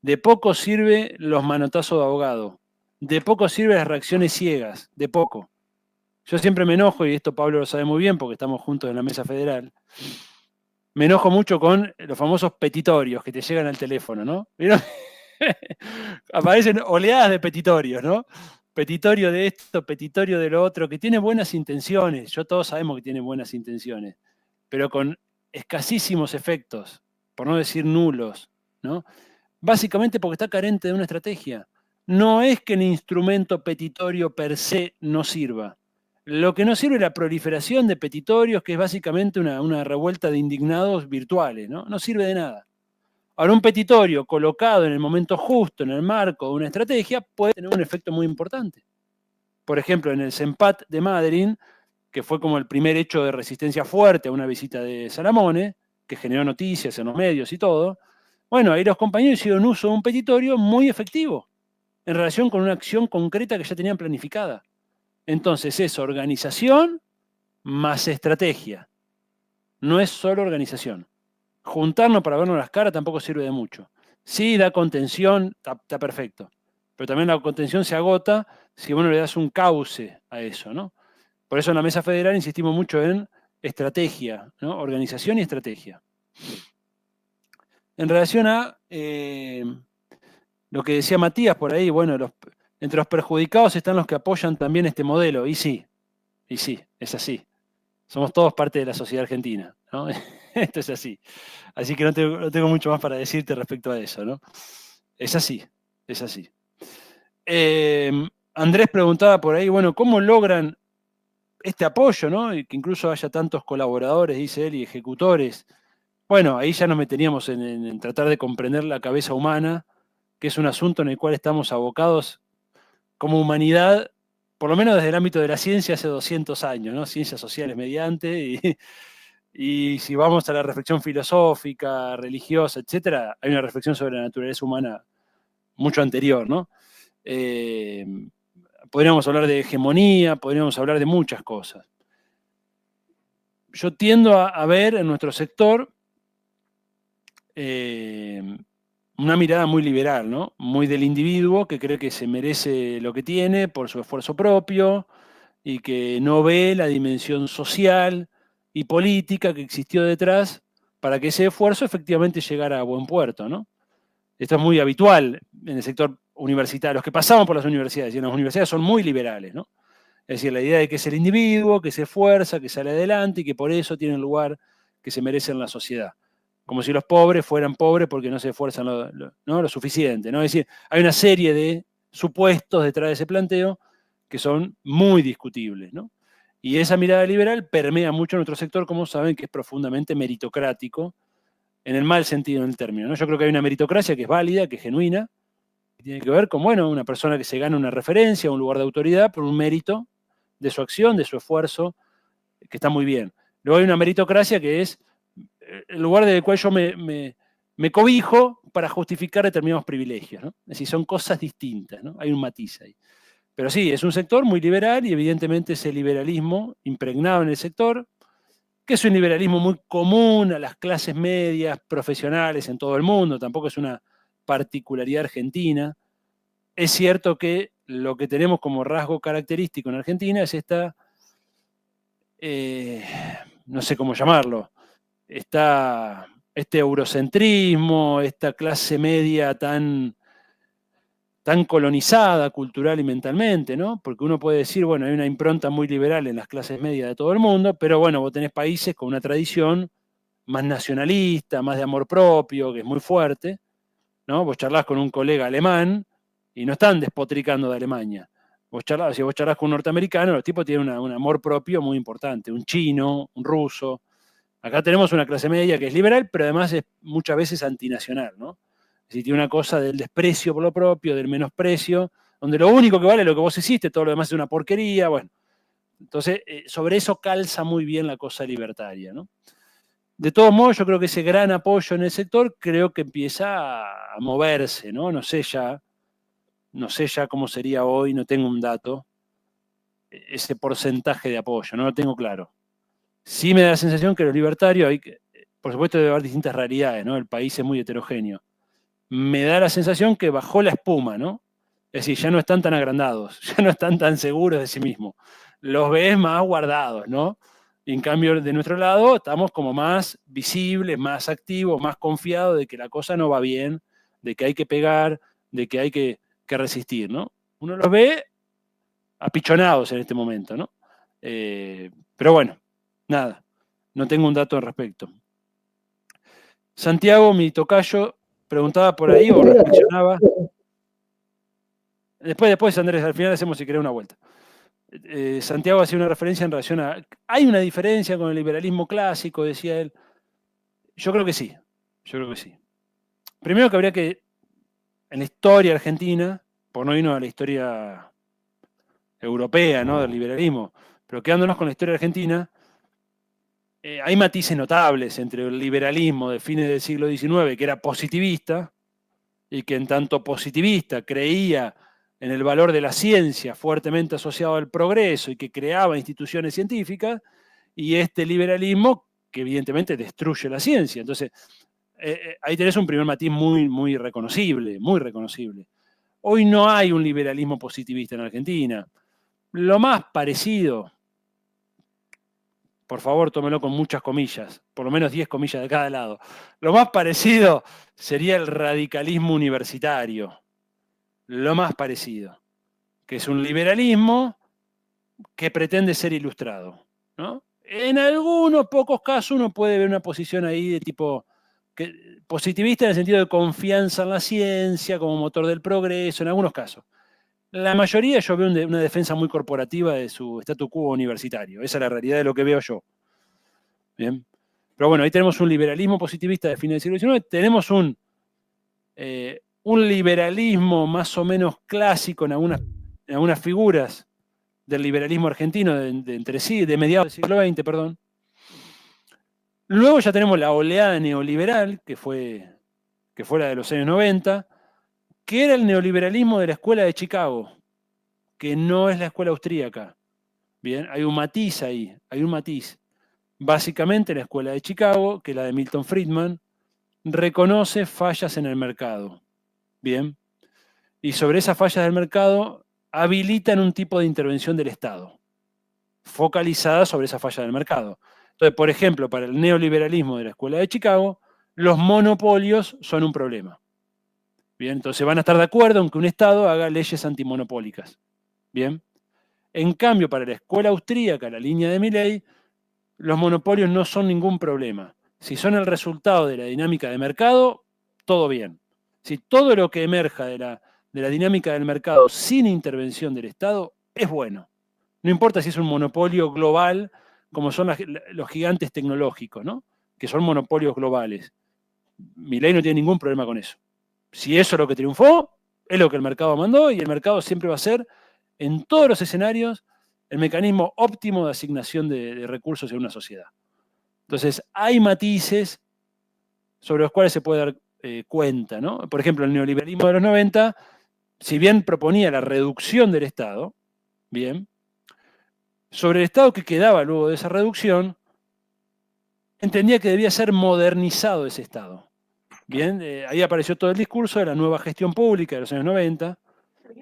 De poco sirve los manotazos de ahogado, de poco sirven las reacciones ciegas, de poco. Yo siempre me enojo, y esto Pablo lo sabe muy bien porque estamos juntos en la mesa federal, me enojo mucho con los famosos petitorios que te llegan al teléfono, ¿no? Aparecen oleadas de petitorios, ¿no? Petitorio de esto, petitorio de lo otro, que tiene buenas intenciones. Todos sabemos que tiene buenas intenciones, pero con escasísimos efectos, por no decir nulos, ¿no? Básicamente porque está carente de una estrategia. No es que el instrumento petitorio per se no sirva. Lo que no sirve es la proliferación de petitorios, que es básicamente una revuelta de indignados virtuales, ¿no? No sirve de nada. Ahora, un petitorio colocado en el momento justo, en el marco de una estrategia, puede tener un efecto muy importante. Por ejemplo, en el CEMPAT de Madrid, que fue como el primer hecho de resistencia fuerte a una visita de Salamone, que generó noticias en los medios y todo, bueno, ahí los compañeros hicieron uso de un petitorio muy efectivo en relación con una acción concreta que ya tenían planificada. Entonces es organización más estrategia. No es solo organización. Juntarnos para vernos las caras tampoco sirve de mucho. Sí, da contención, está perfecto. Pero también la contención se agota si vos no le das un cauce a eso, ¿no? Por eso en la Mesa Federal insistimos mucho en estrategia, ¿no? Organización y estrategia. En relación a lo que decía Matías por ahí, bueno, entre los perjudicados están los que apoyan también este modelo. Y sí, es así. Somos todos parte de la sociedad argentina, ¿no? Esto es así. Así que no tengo mucho más para decirte respecto a eso, ¿no? Es así, es así. Andrés preguntaba por ahí, bueno, ¿cómo logran este apoyo, ¿no? Y que incluso haya tantos colaboradores, dice él, y ejecutores. Bueno, ahí ya nos meteríamos en tratar de comprender la cabeza humana, que es un asunto en el cual estamos abocados como humanidad, por lo menos desde el ámbito de la ciencia hace 200 años, ¿no? Ciencias sociales mediante, y si vamos a la reflexión filosófica, religiosa, etcétera, hay una reflexión sobre la naturaleza humana mucho anterior, ¿no? Podríamos hablar de hegemonía, podríamos hablar de muchas cosas. Yo tiendo a ver en nuestro sector una mirada muy liberal, ¿no? Muy del individuo que cree que se merece lo que tiene por su esfuerzo propio y que no ve la dimensión social y política que existió detrás para que ese esfuerzo efectivamente llegara a buen puerto, ¿no? Esto es muy habitual en el sector universitario. Los que pasamos por las universidades, y en las universidades son muy liberales, ¿no? Es decir, la idea de que es el individuo, que se esfuerza, que sale adelante y que por eso tiene el lugar que se merece en la sociedad. Como si los pobres fueran pobres porque no se esfuerzan lo suficiente, ¿no? Es decir, hay una serie de supuestos detrás de ese planteo que son muy discutibles, ¿no? Y esa mirada liberal permea mucho nuestro sector, como saben, que es profundamente meritocrático, en el mal sentido del término, ¿no? Yo creo que hay una meritocracia que es válida, que es genuina, que tiene que ver con, bueno, una persona que se gana una referencia, un lugar de autoridad por un mérito de su acción, de su esfuerzo, que está muy bien. Luego hay una meritocracia que es el lugar del cual yo me cobijo para justificar determinados privilegios, ¿no? Es decir, son cosas distintas, ¿no? Hay un matiz ahí. Pero sí, es un sector muy liberal y evidentemente ese liberalismo impregnado en el sector, que es un liberalismo muy común a las clases medias profesionales en todo el mundo, tampoco es una particularidad argentina. Es cierto que lo que tenemos como rasgo característico en Argentina es esta, no sé cómo llamarlo, este eurocentrismo, esta clase media tan colonizada cultural y mentalmente, ¿no? Porque uno puede decir, bueno, hay una impronta muy liberal en las clases medias de todo el mundo, pero bueno, vos tenés países con una tradición más nacionalista, más de amor propio, que es muy fuerte, ¿no? Vos charlás con un colega alemán y no están despotricando de Alemania. Si vos charlás con un norteamericano, los tipos tienen un amor propio muy importante, un chino, un ruso. Acá tenemos una clase media que es liberal, pero además es muchas veces antinacional, ¿no? Es decir, tiene una cosa del desprecio por lo propio, del menosprecio, donde lo único que vale es lo que vos hiciste, todo lo demás es una porquería, bueno. Entonces, sobre eso calza muy bien la cosa libertaria, ¿no? De todos modos, yo creo que ese gran apoyo en el sector creo que empieza a moverse, ¿no? No sé ya cómo sería hoy, no tengo un dato, ese porcentaje de apoyo, no lo tengo claro. Sí me da la sensación que los libertarios, por supuesto debe haber distintas realidades, ¿no? El país es muy heterogéneo. Me da la sensación que bajó la espuma, ¿no? Es decir, ya no están tan agrandados, ya no están tan seguros de sí mismos. Los ves más guardados, ¿no? Y en cambio, de nuestro lado, estamos como más visibles, más activos, más confiados de que la cosa no va bien, de que hay que pegar, de que hay que resistir, ¿no? Uno los ve apichonados en este momento, ¿no? Pero bueno, nada, no tengo un dato al respecto. Santiago, mi tocayo, preguntaba por ahí o reflexionaba. Después, Andrés, al final hacemos si querés una vuelta. Santiago hacía una referencia en relación a... ¿Hay una diferencia con el liberalismo clásico? Decía él. Yo creo que sí. Primero que habría que, en la historia argentina, por no irnos a la historia europea, ¿no? Del liberalismo, pero quedándonos con la historia argentina, hay matices notables entre el liberalismo de fines del siglo XIX, que era positivista, y que en tanto positivista creía en el valor de la ciencia fuertemente asociado al progreso y que creaba instituciones científicas, y este liberalismo que evidentemente destruye la ciencia. Entonces, ahí tenés un primer matiz muy reconocible, muy reconocible. Hoy no hay un liberalismo positivista en Argentina. Lo más parecido, por favor, tómelo con muchas comillas, por lo menos 10 comillas de cada lado. Lo más parecido sería el radicalismo universitario. Lo más parecido, que es un liberalismo que pretende ser ilustrado, ¿no? En algunos pocos casos uno puede ver una posición ahí de tipo positivista en el sentido de confianza en la ciencia como motor del progreso, en algunos casos. La mayoría yo veo una defensa muy corporativa de su statu quo universitario. Esa es la realidad de lo que veo yo. Bien. Pero bueno, ahí tenemos un liberalismo positivista de fines del siglo XIX, tenemos un liberalismo más o menos clásico en algunas figuras del liberalismo argentino de mediados del siglo XX, perdón. Luego ya tenemos la oleada neoliberal, que fue la de los años 90, que era el neoliberalismo de la escuela de Chicago, que no es la escuela austríaca. Bien, hay un matiz ahí, hay un matiz. Básicamente la escuela de Chicago, que es la de Milton Friedman, reconoce fallas en el mercado. Bien. Y sobre esas fallas del mercado habilitan un tipo de intervención del Estado, focalizada sobre esa falla del mercado. Entonces, por ejemplo, para el neoliberalismo de la escuela de Chicago, los monopolios son un problema. Bien, entonces van a estar de acuerdo en que un Estado haga leyes antimonopólicas. Bien. En cambio, para la escuela austríaca, la línea de Milley, los monopolios no son ningún problema. Si son el resultado de la dinámica de mercado, todo bien. Si todo lo que emerja de la dinámica del mercado sin intervención del Estado es bueno. No importa si es un monopolio global, como son los gigantes tecnológicos, ¿no? Que son monopolios globales. Milley no tiene ningún problema con eso. Si eso es lo que triunfó, es lo que el mercado mandó, y el mercado siempre va a ser, en todos los escenarios, el mecanismo óptimo de asignación de recursos en una sociedad. Entonces, hay matices sobre los cuales se puede dar cuenta, ¿no? Por ejemplo, el neoliberalismo de los 90 si bien proponía la reducción del Estado, bien, sobre el Estado que quedaba luego de esa reducción, entendía que debía ser modernizado ese Estado. Bien, ahí apareció todo el discurso de la nueva gestión pública de los años 90,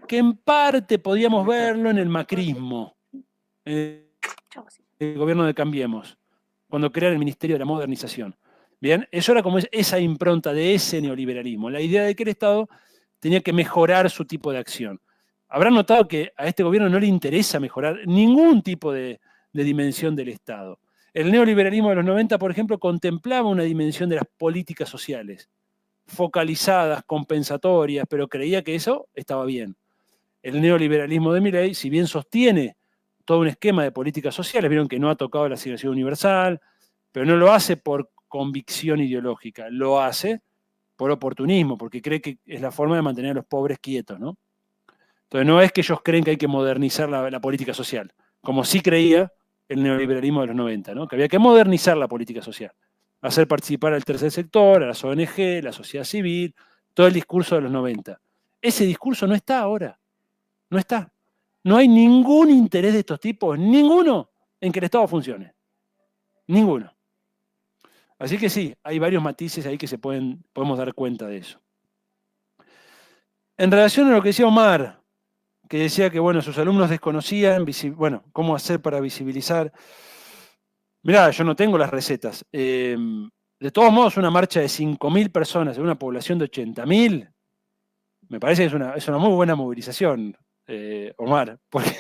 que en parte podíamos verlo en el macrismo, el gobierno de Cambiemos, cuando crearon el Ministerio de la Modernización. Bien, eso era como esa impronta de ese neoliberalismo, la idea de que el Estado tenía que mejorar su tipo de acción. Habrán notado que a este gobierno no le interesa mejorar ningún tipo de dimensión del Estado. El neoliberalismo de los 90, por ejemplo, contemplaba una dimensión de las políticas sociales, focalizadas, compensatorias, pero creía que eso estaba bien. El neoliberalismo de Milei, si bien sostiene todo un esquema de políticas sociales, vieron que no ha tocado la asignación universal, pero no lo hace por convicción ideológica, lo hace por oportunismo, porque cree que es la forma de mantener a los pobres quietos, ¿no? Entonces no es que ellos creen que hay que modernizar la política social, como sí creía el neoliberalismo de los 90, ¿no? Que había que modernizar la política social, hacer participar al tercer sector, a las ONG, la sociedad civil, todo el discurso de los 90. Ese discurso no está ahora, no está. No hay ningún interés de estos tipos, ninguno, en que el Estado funcione. Ninguno. Así que sí, hay varios matices ahí que podemos dar cuenta de eso. En relación a lo que decía Omar, que decía que bueno, sus alumnos desconocían cómo hacer para visibilizar. Mirá, yo no tengo las recetas. De todos modos, una marcha de 5.000 personas en una población de 80.000, me parece que es una muy buena movilización, Omar, porque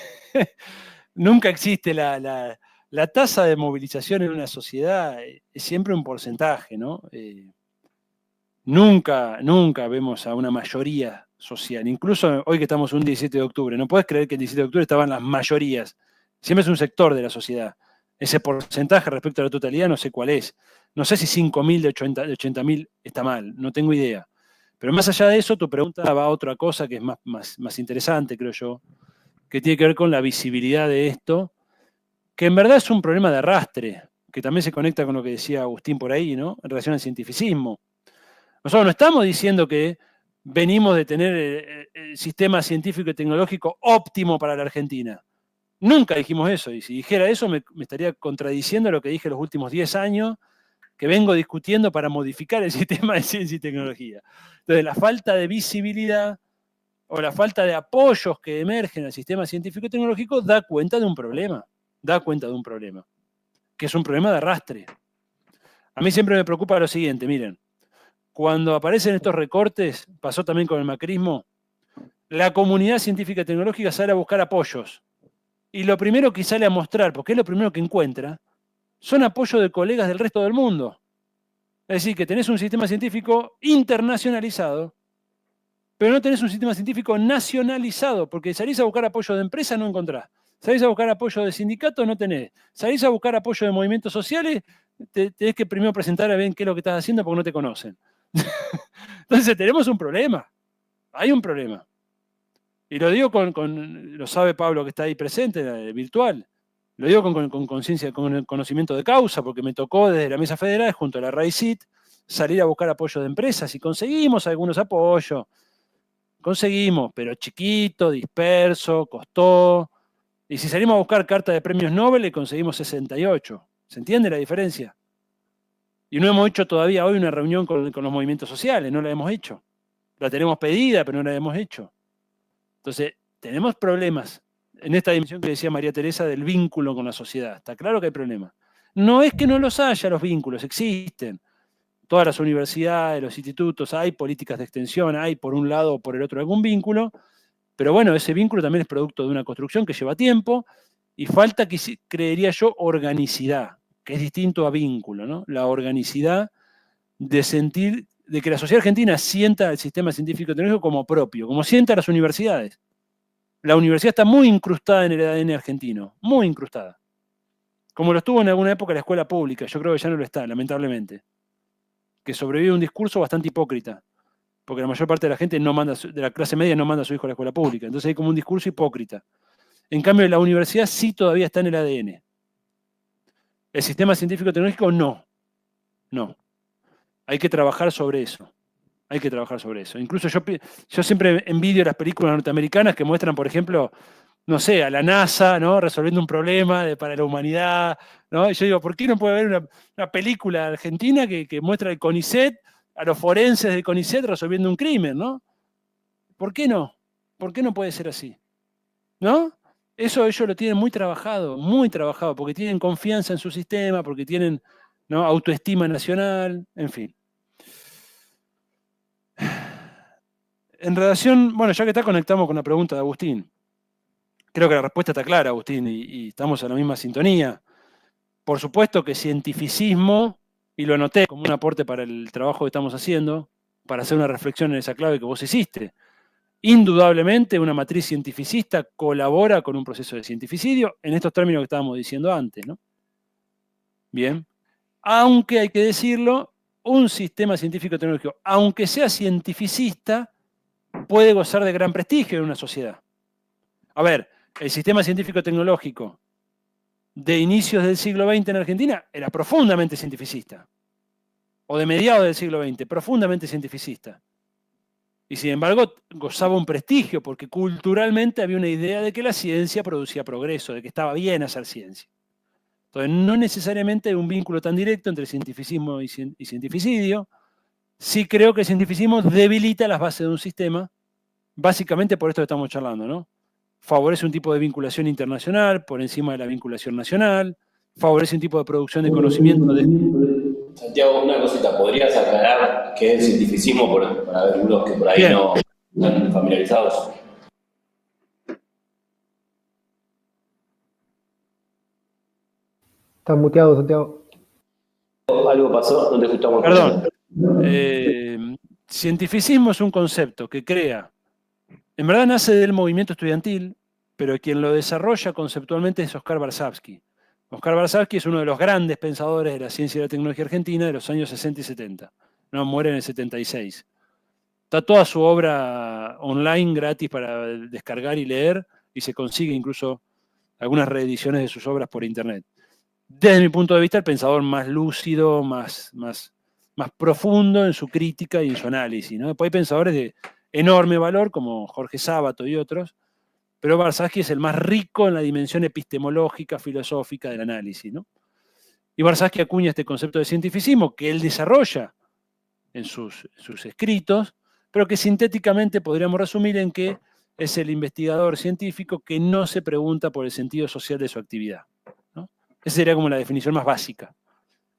nunca existe la tasa de movilización en una sociedad, es siempre un porcentaje, ¿no? Nunca vemos a una mayoría social. Incluso hoy que estamos un 17 de octubre, no puedes creer que el 17 de octubre estaban las mayorías. Siempre es un sector de la sociedad. Ese porcentaje respecto a la totalidad no sé cuál es. No sé si 5.000 de 80.000 está mal, no tengo idea. Pero más allá de eso, tu pregunta va a otra cosa que es más interesante, creo yo, que tiene que ver con la visibilidad de esto, que en verdad es un problema de arrastre, que también se conecta con lo que decía Agustín por ahí, ¿no? En relación al cientificismo. Nosotros no estamos diciendo que venimos de tener el sistema científico y tecnológico óptimo para la Argentina. Nunca dijimos eso, y si dijera eso me estaría contradiciendo lo que dije los últimos 10 años, que vengo discutiendo para modificar el sistema de ciencia y tecnología. Entonces, la falta de visibilidad o la falta de apoyos que emergen al sistema científico y tecnológico da cuenta de un problema, que es un problema de arrastre. A mí siempre me preocupa lo siguiente, miren, cuando aparecen estos recortes, pasó también con el macrismo, la comunidad científica y tecnológica sale a buscar apoyos. Y lo primero que sale a mostrar, porque es lo primero que encuentra, son apoyos de colegas del resto del mundo. Es decir, que tenés un sistema científico internacionalizado, pero no tenés un sistema científico nacionalizado, porque salís a buscar apoyo de empresas, no encontrás. Salís a buscar apoyo de sindicatos, no tenés. Salís a buscar apoyo de movimientos sociales, tenés que primero presentar a ver qué es lo que estás haciendo porque no te conocen. Entonces tenemos un problema. Hay un problema. Y lo digo lo sabe Pablo que está ahí presente, virtual. Lo digo con conciencia, con el conocimiento de causa, porque me tocó desde la Mesa Federal, junto a la RAICIT, salir a buscar apoyo de empresas y conseguimos algunos apoyos. Conseguimos, pero chiquito, disperso, costó. Y si salimos a buscar carta de premios Nobel, le conseguimos 68. ¿Se entiende la diferencia? Y no hemos hecho todavía hoy una reunión con los movimientos sociales, no la hemos hecho. La tenemos pedida, pero no la hemos hecho. Entonces, tenemos problemas en esta dimensión que decía María Teresa del vínculo con la sociedad. Está claro que hay problemas. No es que no los haya los vínculos, existen. Todas las universidades, los institutos, hay políticas de extensión, hay por un lado o por el otro algún vínculo, pero bueno, ese vínculo también es producto de una construcción que lleva tiempo y falta, creería yo, organicidad, que es distinto a vínculo, ¿no? La organicidad de sentir, de que la sociedad argentina sienta el sistema científico tecnológico como propio, como sienta las universidades. La universidad está muy incrustada en el ADN argentino, muy incrustada. Como lo estuvo en alguna época la escuela pública, yo creo que ya no lo está, lamentablemente. Que sobrevive un discurso bastante hipócrita, porque la mayor parte de la gente de la clase media no manda a su hijo a la escuela pública, entonces hay como un discurso hipócrita. En cambio, la universidad sí todavía está en el ADN. El sistema científico tecnológico no. Hay que trabajar sobre eso. Hay que trabajar sobre eso. Incluso yo siempre envidio las películas norteamericanas que muestran, por ejemplo, no sé, a la NASA, ¿no? Resolviendo un problema para la humanidad, ¿no? Y yo digo, ¿por qué no puede haber una película argentina que muestra el CONICET, a los forenses del CONICET resolviendo un crimen, ¿no? ¿Por qué no? ¿Por qué no puede ser así? ¿No? Eso ellos lo tienen muy trabajado, porque tienen confianza en su sistema, porque tienen, ¿no?, autoestima nacional, en fin. En relación, bueno, ya que está, conectamos con la pregunta de Agustín. Creo que la respuesta está clara, Agustín, y estamos en la misma sintonía. Por supuesto que cientificismo, y lo anoté como un aporte para el trabajo que estamos haciendo, para hacer una reflexión en esa clave que vos hiciste. Indudablemente una matriz cientificista colabora con un proceso de cientificidio, en estos términos que estábamos diciendo antes, ¿no? Bien. Aunque hay que decirlo, un sistema científico-tecnológico, aunque sea cientificista, puede gozar de gran prestigio en una sociedad. A ver, el sistema científico-tecnológico de inicios del siglo XX en Argentina era profundamente cientificista. O de mediados del siglo XX, profundamente cientificista. Y sin embargo, gozaba un prestigio, porque culturalmente había una idea de que la ciencia producía progreso, de que estaba bien hacer ciencia. Entonces, no necesariamente hay un vínculo tan directo entre cientificismo y cientificidio. Sí creo que el cientificismo debilita las bases de un sistema, básicamente por esto que estamos charlando, ¿no? Favorece un tipo de vinculación internacional por encima de la vinculación nacional, favorece un tipo de producción de conocimiento. Santiago, una cosita, ¿podrías aclarar qué es el cientificismo para ver unos que por ahí Bien. no están familiarizados? Estás muteado, Santiago. Algo pasó, no te escuchamos. Perdón. Cientificismo es un concepto que crea, en verdad nace del movimiento estudiantil, pero quien lo desarrolla conceptualmente es Oscar Varsavsky. Oscar Varsavsky es uno de los grandes pensadores de la ciencia y la tecnología argentina de los años 60 y 70. No, muere en el 76. Está toda su obra online gratis para descargar y leer, y se consigue incluso algunas reediciones de sus obras por internet. Desde mi punto de vista, el pensador más lúcido, más profundo en su crítica y en su análisis, ¿no? Después hay pensadores de enorme valor, como Jorge Sábato y otros, pero Varsavsky es el más rico en la dimensión epistemológica, filosófica del análisis, ¿no? Y Varsavsky acuña este concepto de cientificismo que él desarrolla en sus escritos, pero que sintéticamente podríamos resumir en que es el investigador científico que no se pregunta por el sentido social de su actividad, ¿no? Esa sería como la definición más básica.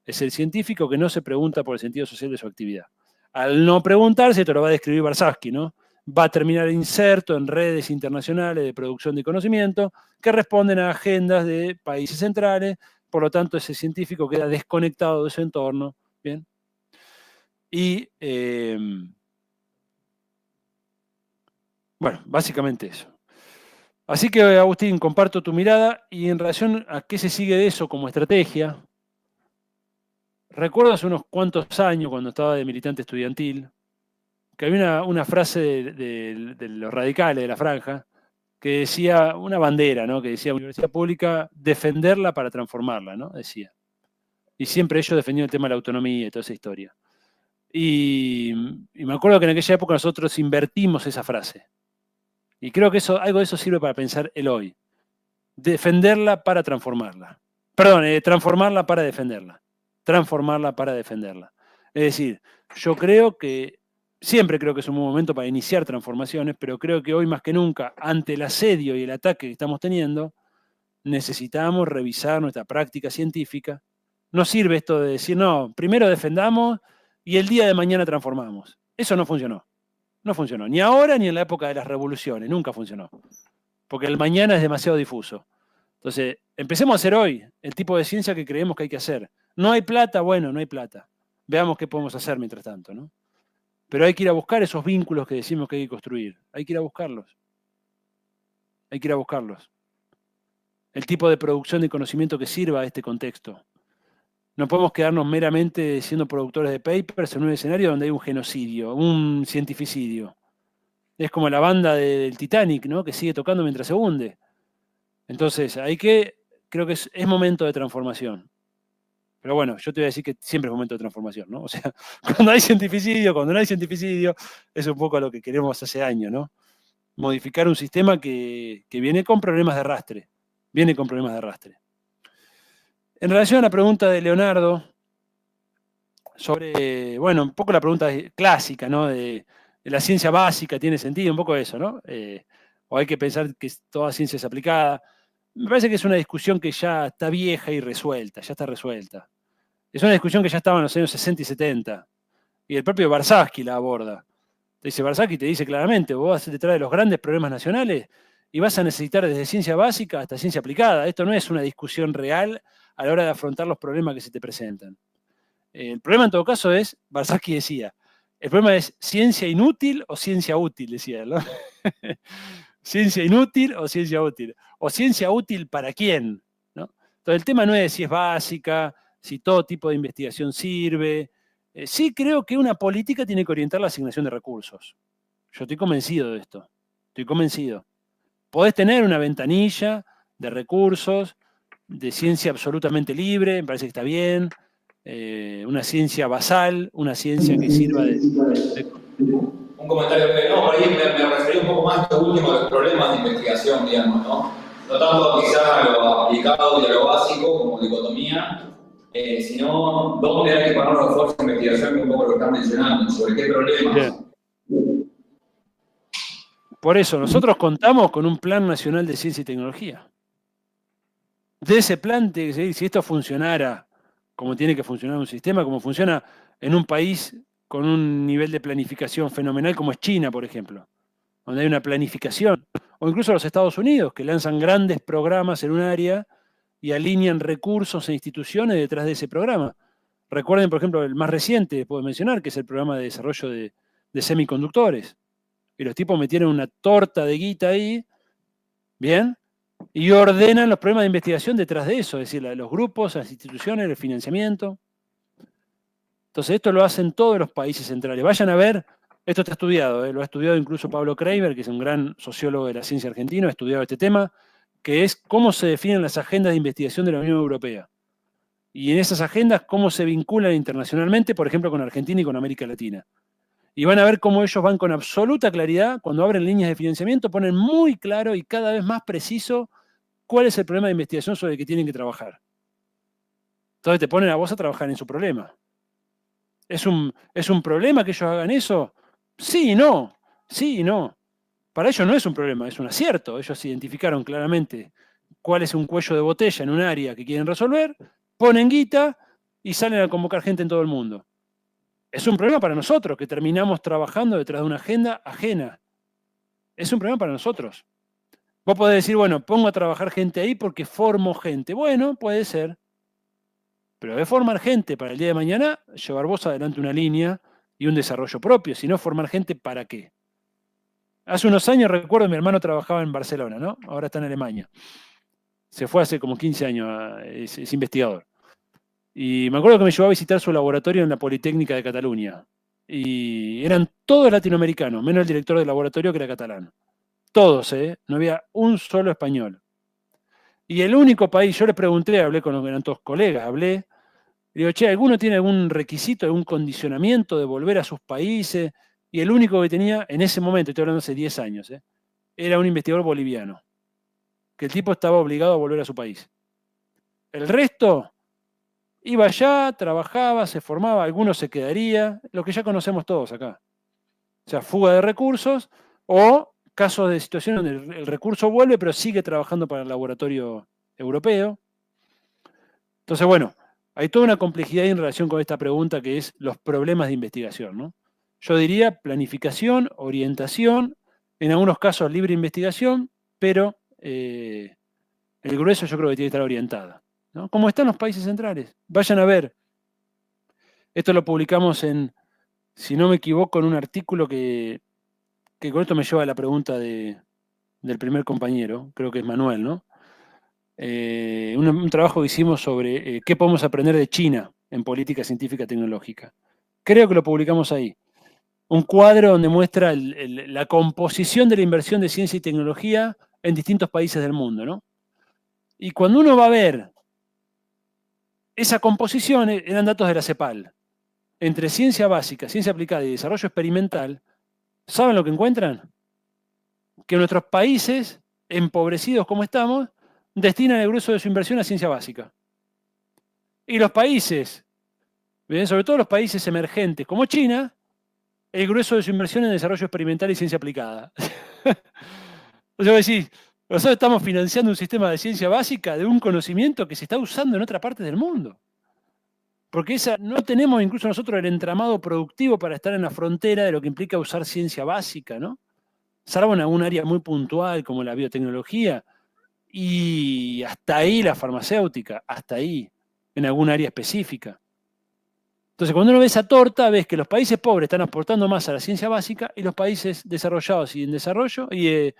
Es el científico que no se pregunta por el sentido social de su actividad. Al no preguntarse, esto lo va a describir Varsavsky, ¿no? Va a terminar inserto en redes internacionales de producción de conocimiento que responden a agendas de países centrales, por lo tanto ese científico queda desconectado de su entorno, ¿bien? Y, bueno, básicamente eso. Así que, Agustín, comparto tu mirada, y en relación a qué se sigue de eso como estrategia, recuerdo hace unos cuantos años, cuando estaba de militante estudiantil, que había una frase de los radicales de la franja, que decía, una bandera, ¿no?, que decía: universidad pública, defenderla para transformarla, ¿no?, decía. Y siempre ellos defendían el tema de la autonomía y toda esa historia. Y me acuerdo que en aquella época nosotros invertimos esa frase. Y creo que algo de eso sirve para pensar el hoy. Defenderla para transformarla. Perdón, transformarla para defenderla. Transformarla para defenderla. Es decir, yo siempre creo que es un buen momento para iniciar transformaciones, pero creo que hoy más que nunca, ante el asedio y el ataque que estamos teniendo, necesitamos revisar nuestra práctica científica. No sirve esto de decir, no, primero defendamos y el día de mañana transformamos. Eso no funcionó. No funcionó. Ni ahora ni en la época de las revoluciones. Nunca funcionó. Porque el mañana es demasiado difuso. Entonces, empecemos a hacer hoy el tipo de ciencia que creemos que hay que hacer. No hay plata, bueno, no hay plata. Veamos qué podemos hacer mientras tanto, ¿no? Pero hay que ir a buscar esos vínculos que decimos que hay que construir. Hay que ir a buscarlos. Hay que ir a buscarlos. El tipo de producción de conocimiento que sirva a este contexto. No podemos quedarnos meramente siendo productores de papers en un escenario donde hay un genocidio, un cientificidio. Es como la banda del Titanic, ¿no?, que sigue tocando mientras se hunde. Entonces, creo que es momento de transformación. Pero bueno, yo te voy a decir que siempre es momento de transformación, ¿no? O sea, cuando hay cientificidio, cuando no hay cientificidio, es un poco lo que queremos hace años, ¿no? Modificar un sistema que viene con problemas de arrastre. Viene con problemas de arrastre. En relación a la pregunta de Leonardo, sobre, bueno, un poco la pregunta clásica, ¿no? De la ciencia básica, ¿tiene sentido? Un poco eso, ¿no? O hay que pensar que toda ciencia es aplicada. Me parece que es una discusión que ya está vieja y resuelta, ya está resuelta. Es una discusión que ya estaba en los años 60 y 70. Y el propio Warshawski la aborda. Warshawski te dice claramente, vos vas detrás de los grandes problemas nacionales y vas a necesitar desde ciencia básica hasta ciencia aplicada. Esto no es una discusión real a la hora de afrontar los problemas que se te presentan. El problema en todo caso es, Warshawski decía, el problema es ciencia inútil o ciencia útil, decía él, ¿no? Ciencia inútil o ciencia útil. O ciencia útil para quién, ¿no? Entonces el tema no es si es básica, si todo tipo de investigación sirve. Sí creo que una política tiene que orientar la asignación de recursos. Yo estoy convencido de esto. Estoy convencido. Podés tener una ventanilla de recursos, de ciencia absolutamente libre, me parece que está bien. Una ciencia basal, una ciencia que sirva de... Un comentario breve. No, por ahí me referí un poco más a esto último de los problemas de investigación, digamos, ¿no? No tanto quizás a lo aplicado y a lo básico como dicotomía, sino dónde hay que poner los esfuerzos de investigación, que un poco lo están mencionando, sobre qué problemas. Bien. Por eso, nosotros contamos con un Plan Nacional de Ciencia y Tecnología. De ese plan, si esto funcionara como tiene que funcionar un sistema, como funciona en un país con un nivel de planificación fenomenal como es China, por ejemplo, donde hay una planificación, o incluso los Estados Unidos, que lanzan grandes programas en un área y alinean recursos e instituciones detrás de ese programa. Recuerden, por ejemplo, el más reciente, puedo mencionar, que es el programa de desarrollo de semiconductores. Y los tipos metieron una torta de guita ahí, ¿bien? Y ordenan los problemas de investigación detrás de eso, es decir, los grupos, las instituciones, el financiamiento. Entonces esto lo hacen todos los países centrales. Vayan a ver, esto está estudiado, lo ha estudiado incluso Pablo Kramer, que es un gran sociólogo de la ciencia argentina, ha estudiado este tema, que es cómo se definen las agendas de investigación de la Unión Europea. Y en esas agendas, cómo se vinculan internacionalmente, por ejemplo, con Argentina y con América Latina. Y van a ver cómo ellos van con absoluta claridad, cuando abren líneas de financiamiento, ponen muy claro y cada vez más preciso cuál es el problema de investigación sobre el que tienen que trabajar. Entonces te ponen a vos a trabajar en su problema. ¿Es un problema que ellos hagan eso? Sí y no. Sí y no. Para ellos no es un problema, es un acierto. Ellos identificaron claramente cuál es un cuello de botella en un área que quieren resolver, ponen guita y salen a convocar gente en todo el mundo. Es un problema para nosotros, que terminamos trabajando detrás de una agenda ajena. Es un problema para nosotros. Vos podés decir, bueno, pongo a trabajar gente ahí porque formo gente. Bueno, puede ser. Pero de formar gente para el día de mañana, llevar vos adelante una línea y un desarrollo propio. Si no, formar gente, ¿para qué? Hace unos años, recuerdo, mi hermano trabajaba en Barcelona, ¿no? Ahora está en Alemania. Se fue hace como 15 años, es investigador. Y me acuerdo que me llevó a visitar su laboratorio en la Politécnica de Cataluña. Y eran todos latinoamericanos, menos el director del laboratorio que era catalán. Todos, no había un solo español. Y el único país, yo le pregunté, hablé con los que eran todos colegas, hablé, y digo, che, ¿alguno tiene algún requisito, algún condicionamiento de volver a sus países? Y el único que tenía, en ese momento, estoy hablando hace 10 años, era un investigador boliviano, que el tipo estaba obligado a volver a su país. El resto iba allá, trabajaba, se formaba, algunos se quedaría, lo que ya conocemos todos acá. O sea, fuga de recursos o casos de situación donde el recurso vuelve, pero sigue trabajando para el laboratorio europeo. Entonces, bueno, hay toda una complejidad en relación con esta pregunta que es los problemas de investigación, ¿no? Yo diría planificación, orientación, en algunos casos libre investigación, pero el grueso yo creo que tiene que estar orientada, ¿no? Como están los países centrales. Vayan a ver. Esto lo publicamos en, si no me equivoco, en un artículo que con esto me lleva a la pregunta del primer compañero, creo que es Manuel, ¿no? Un trabajo que hicimos sobre qué podemos aprender de China en política científica tecnológica. Creo que lo publicamos ahí. Un cuadro donde muestra la composición de la inversión de ciencia y tecnología en distintos países del mundo, ¿no? Y cuando uno va a ver esa composición eran datos de la CEPAL. Entre ciencia básica, ciencia aplicada y desarrollo experimental, ¿saben lo que encuentran? Que nuestros países, empobrecidos como estamos, destinan el grueso de su inversión a ciencia básica. Y los países, ¿bien? Sobre todo los países emergentes como China, el grueso de su inversión en desarrollo experimental y ciencia aplicada. O sea, decís, nosotros estamos financiando un sistema de ciencia básica de un conocimiento que se está usando en otra parte del mundo. Porque no tenemos incluso nosotros el entramado productivo para estar en la frontera de lo que implica usar ciencia básica, ¿no? Salvo en algún área muy puntual como la biotecnología y hasta ahí la farmacéutica, hasta ahí, en algún área específica. Entonces, cuando uno ve esa torta, ves que los países pobres están aportando más a la ciencia básica y los países desarrollados y en desarrollo y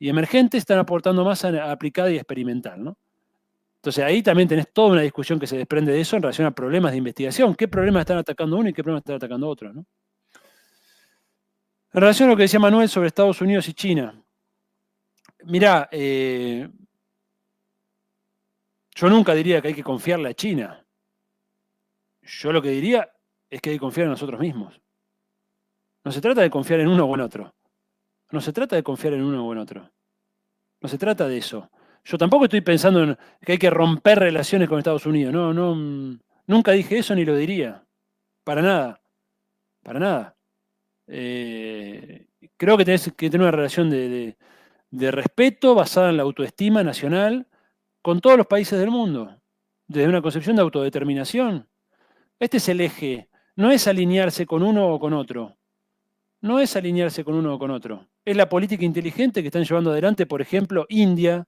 emergentes están aportando más a aplicada y experimental, ¿no? Entonces ahí también tenés toda una discusión que se desprende de eso en relación a problemas de investigación. ¿Qué problemas están atacando uno y qué problemas están atacando otro, ¿no? En relación a lo que decía Manuel sobre Estados Unidos y China. Mirá, yo nunca diría que hay que confiarle a China. Yo lo que diría es que hay que confiar en nosotros mismos. No se trata de confiar en uno o en otro. No se trata de confiar en uno o en otro. No se trata de eso. Yo tampoco estoy pensando en que hay que romper relaciones con Estados Unidos. No, nunca dije eso ni lo diría. Para nada. Para nada. Creo que tenés que tener una relación de respeto basada en la autoestima nacional con todos los países del mundo. Desde una concepción de autodeterminación. Este es el eje. No es alinearse con uno o con otro. No es alinearse con uno o con otro. Es la política inteligente que están llevando adelante, por ejemplo, India,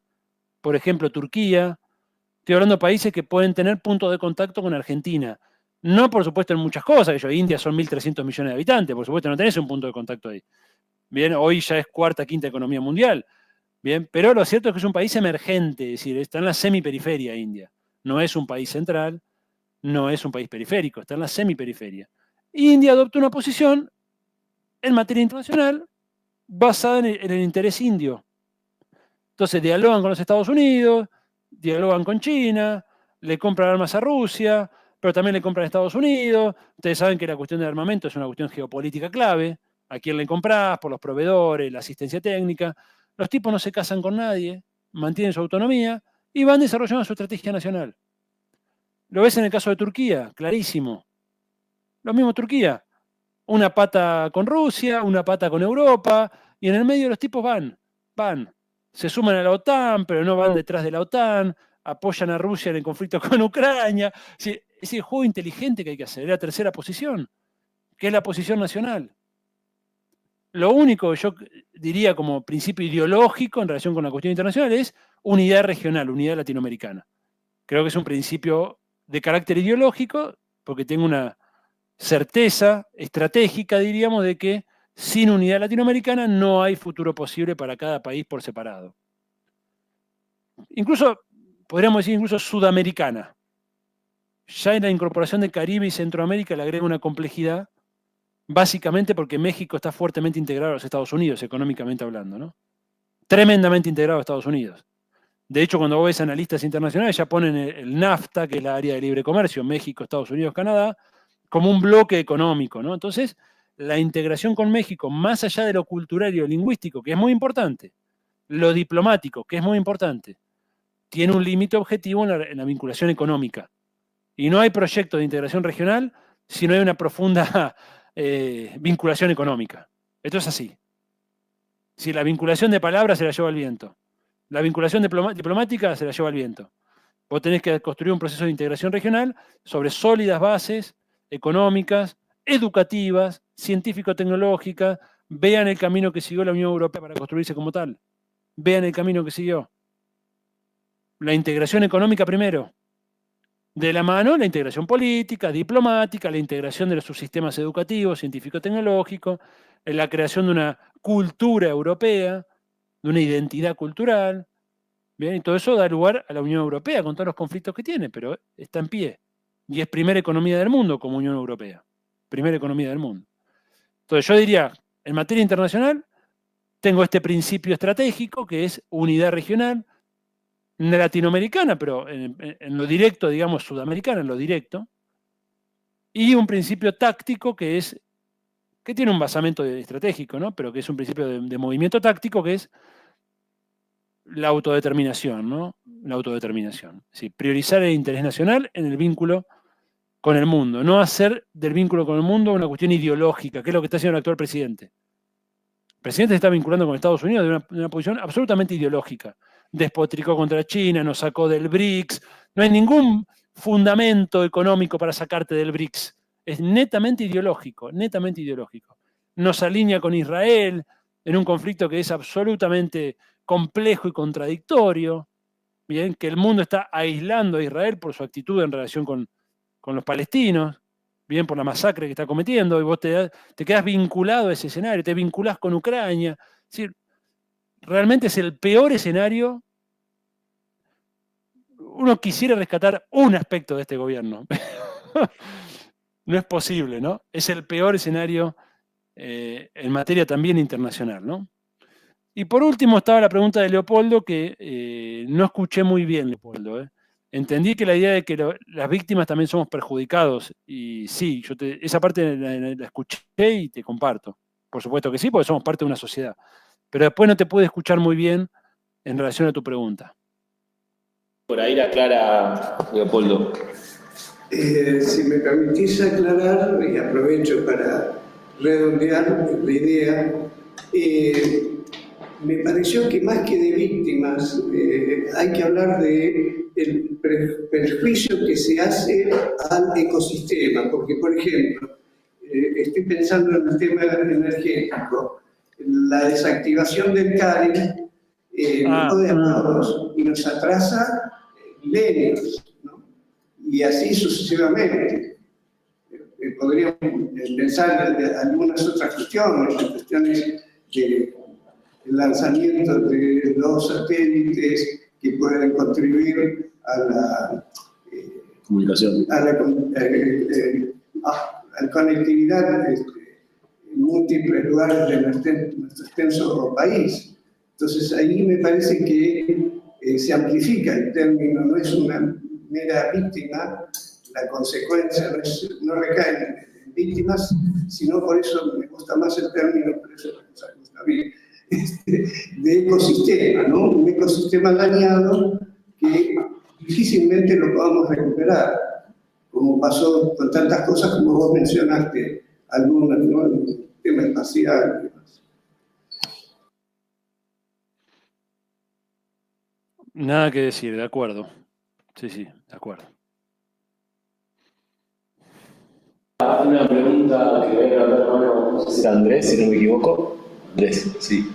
por ejemplo, Turquía. Estoy hablando de países que pueden tener puntos de contacto con Argentina. No, por supuesto, en muchas cosas. India son 1.300 millones de habitantes. Por supuesto, no tenés un punto de contacto ahí. Bien, hoy ya es cuarta, quinta economía mundial. Bien, pero lo cierto es que es un país emergente. Es decir, está en la semiperiferia India. No es un país central, no es un país periférico. Está en la semiperiferia. India adopta una posición en materia internacional basada en el interés indio. Entonces dialogan con los Estados Unidos, dialogan con China, le compran armas a Rusia, pero también le compran a Estados Unidos. Ustedes saben que la cuestión del armamento es una cuestión geopolítica clave. ¿A quién le comprás? Por los proveedores, la asistencia técnica. Los tipos no se casan con nadie, mantienen su autonomía y van desarrollando su estrategia nacional. Lo ves en el caso de Turquía, clarísimo. Lo mismo Turquía. Una pata con Rusia, una pata con Europa, y en el medio los tipos van. Se suman a la OTAN, pero no van detrás de la OTAN, apoyan a Rusia en el conflicto con Ucrania. Es el juego inteligente que hay que hacer. Es la tercera posición, que es la posición nacional. Lo único que yo diría como principio ideológico en relación con la cuestión internacional es unidad regional, unidad latinoamericana. Creo que es un principio de carácter ideológico, porque tengo una certeza estratégica, diríamos, de que sin unidad latinoamericana no hay futuro posible para cada país por separado. Incluso, podríamos decir, incluso sudamericana. Ya en la incorporación de Caribe y Centroamérica le agrega una complejidad, básicamente porque México está fuertemente integrado a los Estados Unidos, económicamente hablando, ¿no? Tremendamente integrado a Estados Unidos. De hecho, cuando vos ves analistas internacionales, ya ponen el NAFTA, que es la área de libre comercio, México, Estados Unidos, Canadá, como un bloque económico, ¿no? Entonces, la integración con México, más allá de lo cultural y lo lingüístico, que es muy importante, lo diplomático, que es muy importante, tiene un límite objetivo en la vinculación económica. Y no hay proyecto de integración regional si no hay una profunda vinculación económica. Esto es así. Si la vinculación de palabras se la lleva el viento, la vinculación diplomática se la lleva el viento. Vos tenés que construir un proceso de integración regional sobre sólidas bases económicas, educativas, científico-tecnológicas. Vean el camino que siguió la Unión Europea para construirse como tal. Vean el camino que siguió. La integración económica primero. De la mano, la integración política, diplomática, la integración de los subsistemas educativos, científico-tecnológicos, la creación de una cultura europea, de una identidad cultural. Bien, y todo eso da lugar a la Unión Europea con todos los conflictos que tiene, pero está en pie. Y es primera economía del mundo como Unión Europea. Primera economía del mundo. Entonces yo diría, en materia internacional, tengo este principio estratégico que es unidad regional, latinoamericana, pero en lo directo, digamos, sudamericana, en lo directo, y un principio táctico que tiene un basamento estratégico, ¿no? Pero que es un principio de movimiento táctico, que es la autodeterminación, ¿no? La autodeterminación. Sí, priorizar el interés nacional en el vínculo con el mundo, no hacer del vínculo con el mundo una cuestión ideológica, que es lo que está haciendo el actual presidente. El presidente se está vinculando con Estados Unidos de una posición absolutamente ideológica. Despotricó contra China, nos sacó del BRICS. No hay ningún fundamento económico para sacarte del BRICS. Es netamente ideológico, netamente ideológico. Nos alinea con Israel en un conflicto que es absolutamente complejo y contradictorio. Bien, que el mundo está aislando a Israel por su actitud en relación con los palestinos, bien, por la masacre que está cometiendo, y vos te quedás vinculado a ese escenario, te vinculás con Ucrania. Es decir, realmente es el peor escenario. Uno quisiera rescatar un aspecto de este gobierno. No es posible, ¿no? Es el peor escenario en materia también internacional, ¿no? Y por último estaba la pregunta de Leopoldo, que no escuché muy bien, Leopoldo. Entendí que la idea de que las víctimas también somos perjudicados, y sí, esa parte la escuché y te comparto. Por supuesto que sí, porque somos parte de una sociedad. Pero después no te pude escuchar muy bien en relación a tu pregunta. Por ahí la aclara, Leopoldo. Si me permitís aclarar, y aprovecho para redondear la idea, me pareció que más que de víctimas hay que hablar de el perjuicio que se hace al ecosistema, porque por ejemplo, estoy pensando en el tema energético, la desactivación del CARI nos jode a todos y nos atrasa milenios, ¿no? Y así sucesivamente. Podríamos pensar en algunas otras cuestiones del lanzamiento de los satélites que pueden contribuir a la comunicación, a la conectividad en múltiples lugares de nuestro extenso país. Entonces ahí me parece que se amplifica el término, no es una mera víctima, la consecuencia no recae en víctimas, sino por eso me gusta más el término, por eso me gusta bien, de ecosistema, ¿no? Un ecosistema dañado que difícilmente lo podamos recuperar, como pasó con tantas cosas como vos mencionaste, algunas, ¿no? El tema espacial y demás. Nada que decir, de acuerdo. Sí, de acuerdo. Una pregunta que voy a levantar la mano, no sé si era Andrés, si no me equivoco. Andrés, sí.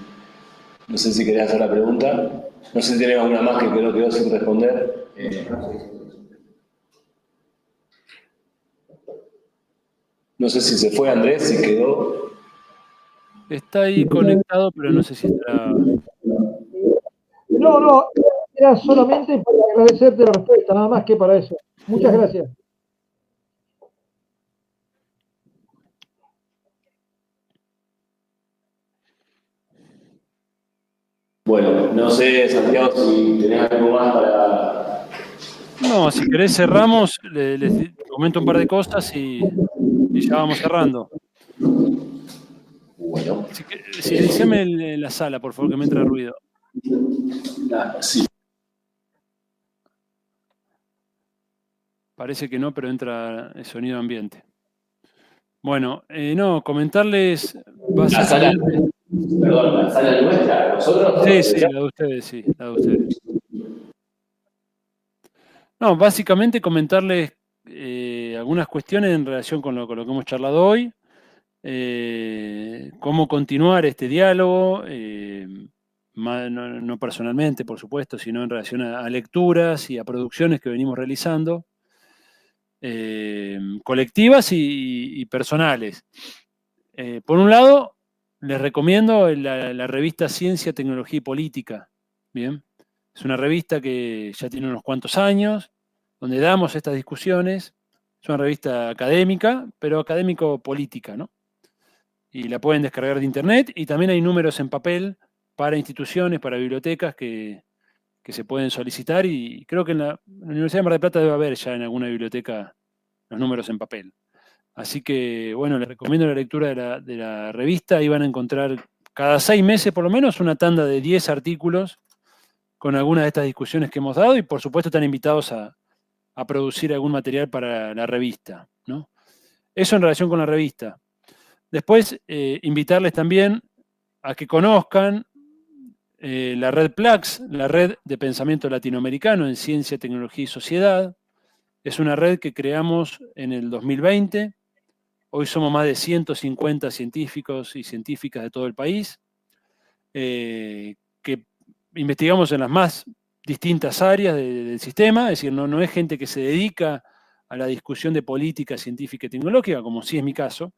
No sé si querés hacer la pregunta. No sé si tenés alguna más que no quedó sin responder. No sé si se fue Andrés, si quedó. Está ahí conectado, pero no sé si está... No, era solamente para agradecerte la respuesta, nada más que para eso. Muchas gracias. Bueno, no sé, Santiago, si tenés algo más para... No, si querés cerramos, les comento un par de cosas y ya vamos cerrando. Bueno. Silenciame en la sala, por favor, que me entra ruido. Sí. Parece que no, pero entra el sonido ambiente. Bueno, comentarles... La sala, perdón, la sala nuestra, nosotros... Sí, la de ustedes, sí, la de ustedes. No, básicamente comentarles algunas cuestiones en relación con lo que hemos charlado hoy, cómo continuar este diálogo, no personalmente, por supuesto, sino en relación a lecturas y a producciones que venimos realizando, colectivas y personales. Por un lado, les recomiendo la revista Ciencia, Tecnología y Política. Bien, es una revista que ya tiene unos cuantos años, donde damos estas discusiones. Es una revista académica, pero académico-política, ¿no? Y la pueden descargar de internet, y también hay números en papel para instituciones, para bibliotecas que que se pueden solicitar, y creo que en la Universidad de Mar del Plata debe haber ya en alguna biblioteca los números en papel. Así que, bueno, les recomiendo la lectura de la revista. Ahí van a encontrar cada 6 meses por lo menos una tanda de 10 artículos con algunas de estas discusiones que hemos dado, y por supuesto están invitados a producir algún material para la revista, ¿no? Eso en relación con la revista. Después, invitarles también a que conozcan la red PLAX, la red de pensamiento latinoamericano en ciencia, tecnología y sociedad. Es una red que creamos en el 2020. Hoy somos más de 150 científicos y científicas de todo el país, que investigamos en las más distintas áreas del sistema. Es decir, no es gente que se dedica a la discusión de política científica y tecnológica, como sí es mi caso,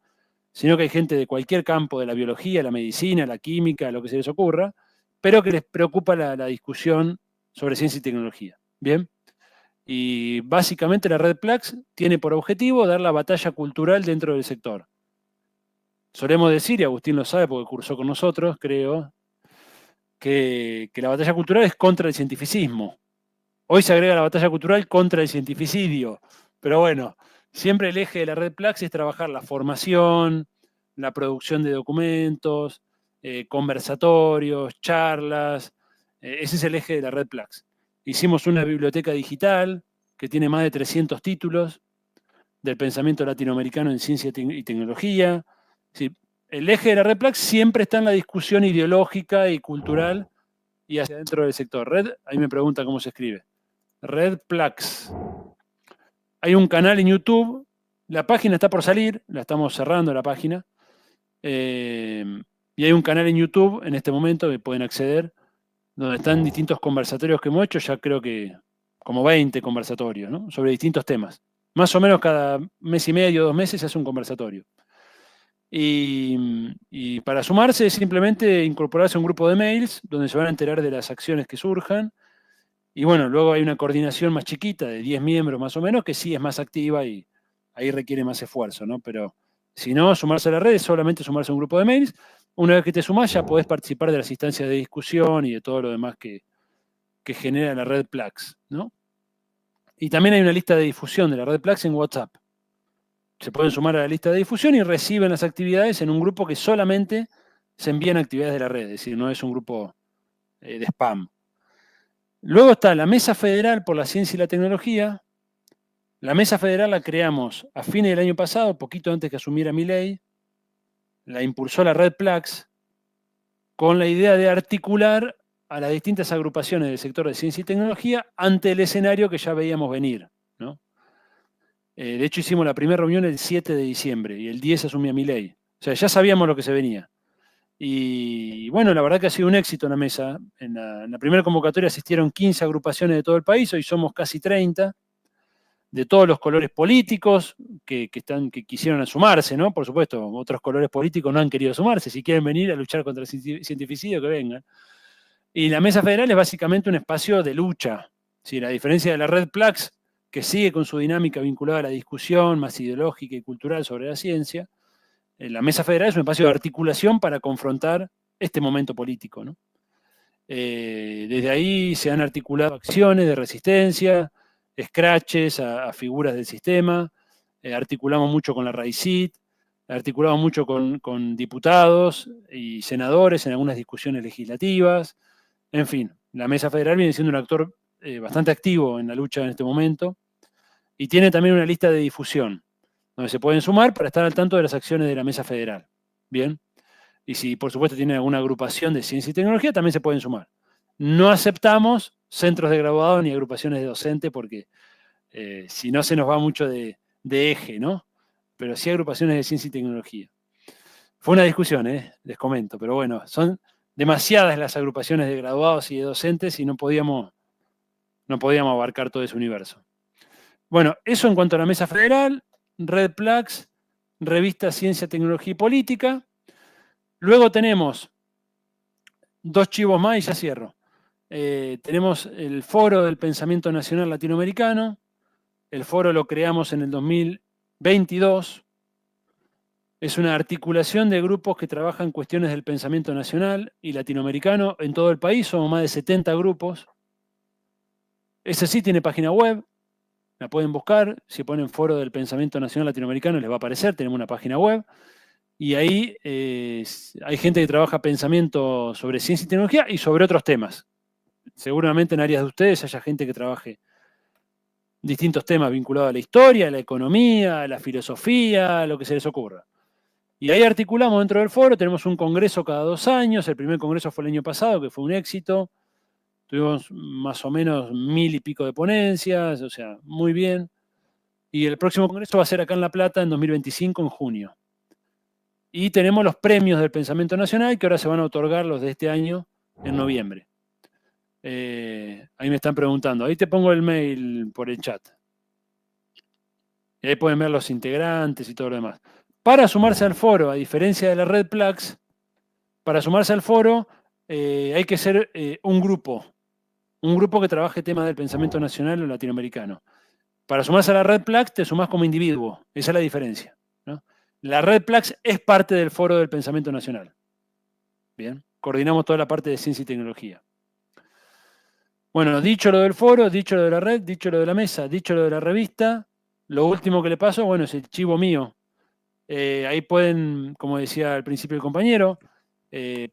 sino que hay gente de cualquier campo, de la biología, la medicina, la química, lo que se les ocurra, pero que les preocupa la discusión sobre ciencia y tecnología. ¿Bien? Y básicamente la red PLAX tiene por objetivo dar la batalla cultural dentro del sector. Solemos decir, y Agustín lo sabe porque cursó con nosotros, creo, que la batalla cultural es contra el cientificismo. Hoy se agrega la batalla cultural contra el cientificidio, pero bueno, siempre el eje de la red PLAX es trabajar la formación, la producción de documentos, conversatorios, charlas. Ese es el eje de la red PLAX. Hicimos una biblioteca digital que tiene más de 300 títulos del pensamiento latinoamericano en ciencia y tecnología. Sí, el eje de la red PLAX siempre está en la discusión ideológica y cultural y hacia dentro del sector. Red, ahí me pregunta cómo se escribe. Red PLAX. Hay un canal en YouTube, la página está por salir, la estamos cerrando la página, y hay un canal en YouTube en este momento que pueden acceder, donde están distintos conversatorios que hemos hecho, ya creo que como 20 conversatorios, ¿no? Sobre distintos temas. Más o menos cada mes y medio, 2 meses se hace un conversatorio. Y para sumarse es simplemente incorporarse a un grupo de mails donde se van a enterar de las acciones que surjan. Y bueno, luego hay una coordinación más chiquita de 10 miembros más o menos que sí es más activa y ahí requiere más esfuerzo, ¿no? Pero si no, sumarse a la red es solamente sumarse a un grupo de mails. Una vez que te sumás ya podés participar de las instancias de discusión y de todo lo demás que genera la red PLAX, ¿no? Y también hay una lista de difusión de la red PLAX en WhatsApp. Se pueden sumar a la lista de difusión y reciben las actividades en un grupo que solamente se envían actividades de la red, es decir, no es un grupo de spam. Luego está la Mesa Federal por la Ciencia y la Tecnología. La Mesa Federal la creamos a fines del año pasado, poquito antes que asumiera Milei. La impulsó la red PLAX con la idea de articular a las distintas agrupaciones del sector de ciencia y tecnología ante el escenario que ya veíamos venir, ¿no? De hecho, hicimos la primera reunión el 7 de diciembre y el 10 asumía Milei. O sea, ya sabíamos lo que se venía. Y bueno, la verdad que ha sido un éxito en la mesa. En la primera convocatoria asistieron 15 agrupaciones de todo el país, hoy somos casi 30, de todos los colores políticos que quisieron sumarse, ¿no? Por supuesto, otros colores políticos no han querido sumarse. Si quieren venir a luchar contra el cientificidio, que vengan. Y la Mesa Federal es básicamente un espacio de lucha. ¿Sí? La diferencia de la red PLAX, que sigue con su dinámica vinculada a la discusión más ideológica y cultural sobre la ciencia, la Mesa Federal es un espacio de articulación para confrontar este momento político, ¿no? Desde ahí se han articulado acciones de resistencia, scratches a figuras del sistema, articulamos mucho con la RAICIT, articulamos mucho con diputados y senadores en algunas discusiones legislativas. En fin, la Mesa Federal viene siendo un actor bastante activo en la lucha en este momento y tiene también una lista de difusión donde se pueden sumar para estar al tanto de las acciones de la Mesa Federal. Bien. Y si, por supuesto, tienen alguna agrupación de ciencia y tecnología, también se pueden sumar. No aceptamos centros de graduado ni agrupaciones de docente porque si no se nos va mucho de eje, ¿no? Pero sí agrupaciones de ciencia y tecnología. Fue una discusión, les comento, pero bueno, son demasiadas las agrupaciones de graduados y de docentes y no podíamos abarcar todo ese universo. Bueno, eso en cuanto a la Mesa Federal, Red PLAX, Revista Ciencia, Tecnología y Política. Luego tenemos 2 chivos más y ya cierro. Tenemos el Foro del Pensamiento Nacional Latinoamericano. El foro lo creamos en el 2022. Es una articulación de grupos que trabajan cuestiones del pensamiento nacional y latinoamericano en todo el país. Somos más de 70 grupos. Ese sí tiene página web, la pueden buscar, si ponen Foro del Pensamiento Nacional Latinoamericano les va a aparecer, tenemos una página web, y ahí hay gente que trabaja pensamiento sobre ciencia y tecnología y sobre otros temas. Seguramente en áreas de ustedes haya gente que trabaje distintos temas vinculados a la historia, a la economía, a la filosofía, a lo que se les ocurra. Y ahí articulamos dentro del foro, tenemos un congreso cada 2 años, el primer congreso fue el año pasado, que fue un éxito, tuvimos más o menos 1000 y pico de ponencias, o sea, muy bien. Y el próximo congreso va a ser acá en La Plata en 2025, en junio. Y tenemos los premios del Pensamiento Nacional, que ahora se van a otorgar los de este año en noviembre. Ahí me están preguntando, ahí te pongo el mail por el chat. Y ahí pueden ver los integrantes y todo lo demás. Para sumarse al foro, a diferencia de la red Plax, para sumarse al foro hay que ser un grupo que trabaje temas del pensamiento nacional o latinoamericano. Para sumarse a la red Plax te sumás como individuo, esa es la diferencia, ¿no? La red Plax es parte del foro del pensamiento nacional. Bien, coordinamos toda la parte de ciencia y tecnología. Bueno, dicho lo del foro, dicho lo de la red, dicho lo de la mesa, dicho lo de la revista, lo último que le paso, bueno, es el chivo mío. Ahí pueden, como decía al principio el compañero,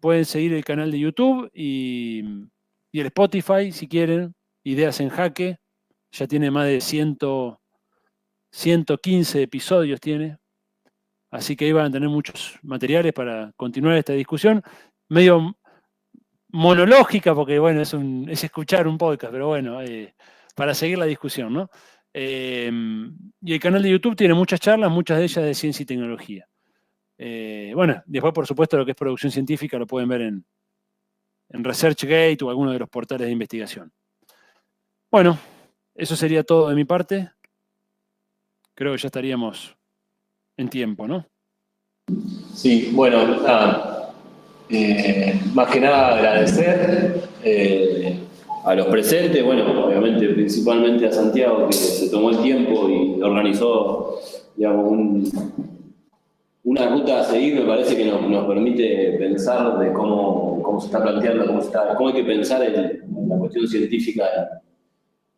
pueden seguir el canal de YouTube y el Spotify si quieren, Ideas en Jaque, ya tiene más de 115 episodios tiene, así que ahí van a tener muchos materiales para continuar esta discusión, medio monológica, porque bueno, es escuchar un podcast, pero bueno, para seguir la discusión, ¿no? Y el canal de YouTube tiene muchas charlas, muchas de ellas de ciencia y tecnología. Bueno, después por supuesto lo que es producción científica lo pueden ver en ResearchGate o alguno de los portales de investigación. Bueno, eso sería todo de mi parte. Creo que ya estaríamos en tiempo, ¿no? Sí, bueno, nada. Más que nada agradecer a los presentes, bueno, obviamente principalmente a Santiago que se tomó el tiempo y organizó, digamos, una ruta a seguir. Me parece que nos permite pensar de cómo se está planteando, cómo hay que pensar en la cuestión científica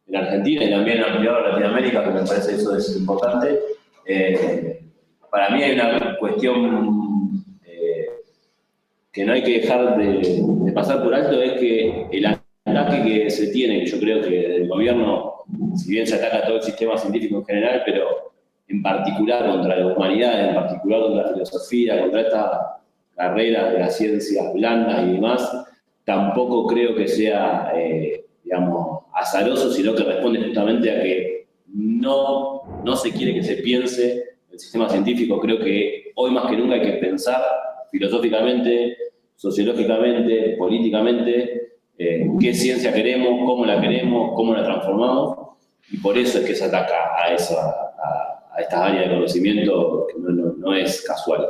en Argentina y también ampliado a Latinoamérica, que me parece que eso es importante. Para mí hay una cuestión que no hay que dejar de pasar por alto, es que el ataque que se tiene, que yo creo que el gobierno, si bien se ataca a todo el sistema científico en general, pero en particular contra la humanidad, en particular contra la filosofía, contra esta carrera de las ciencias blandas y demás, tampoco creo que sea, digamos, azaroso, sino que responde justamente a que no se quiere que se piense el sistema científico. Creo que hoy más que nunca hay que pensar filosóficamente, sociológicamente, políticamente, qué ciencia queremos, cómo la transformamos, y por eso es que se ataca a estas áreas de conocimiento, que no es casual.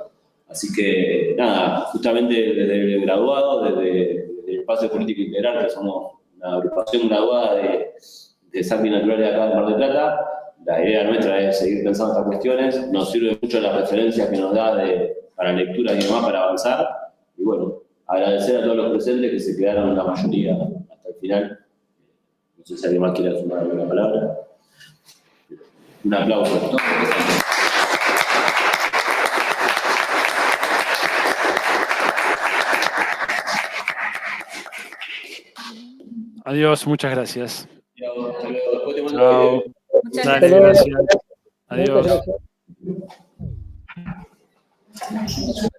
Así que, nada, justamente desde el graduado, desde el Espacio Político Integral, que somos una agrupación graduada de Sapi Naturales de acá de Mar del Plata, la idea nuestra es seguir pensando estas cuestiones. Nos sirve mucho las referencias que nos da para lecturas y demás para avanzar. Y bueno, agradecer a todos los presentes que se quedaron la mayoría hasta el final. No sé si alguien más quiere sumar alguna palabra. Un aplauso. Adiós, muchas gracias. Chao. Dale, gracias. Adiós. Gracias.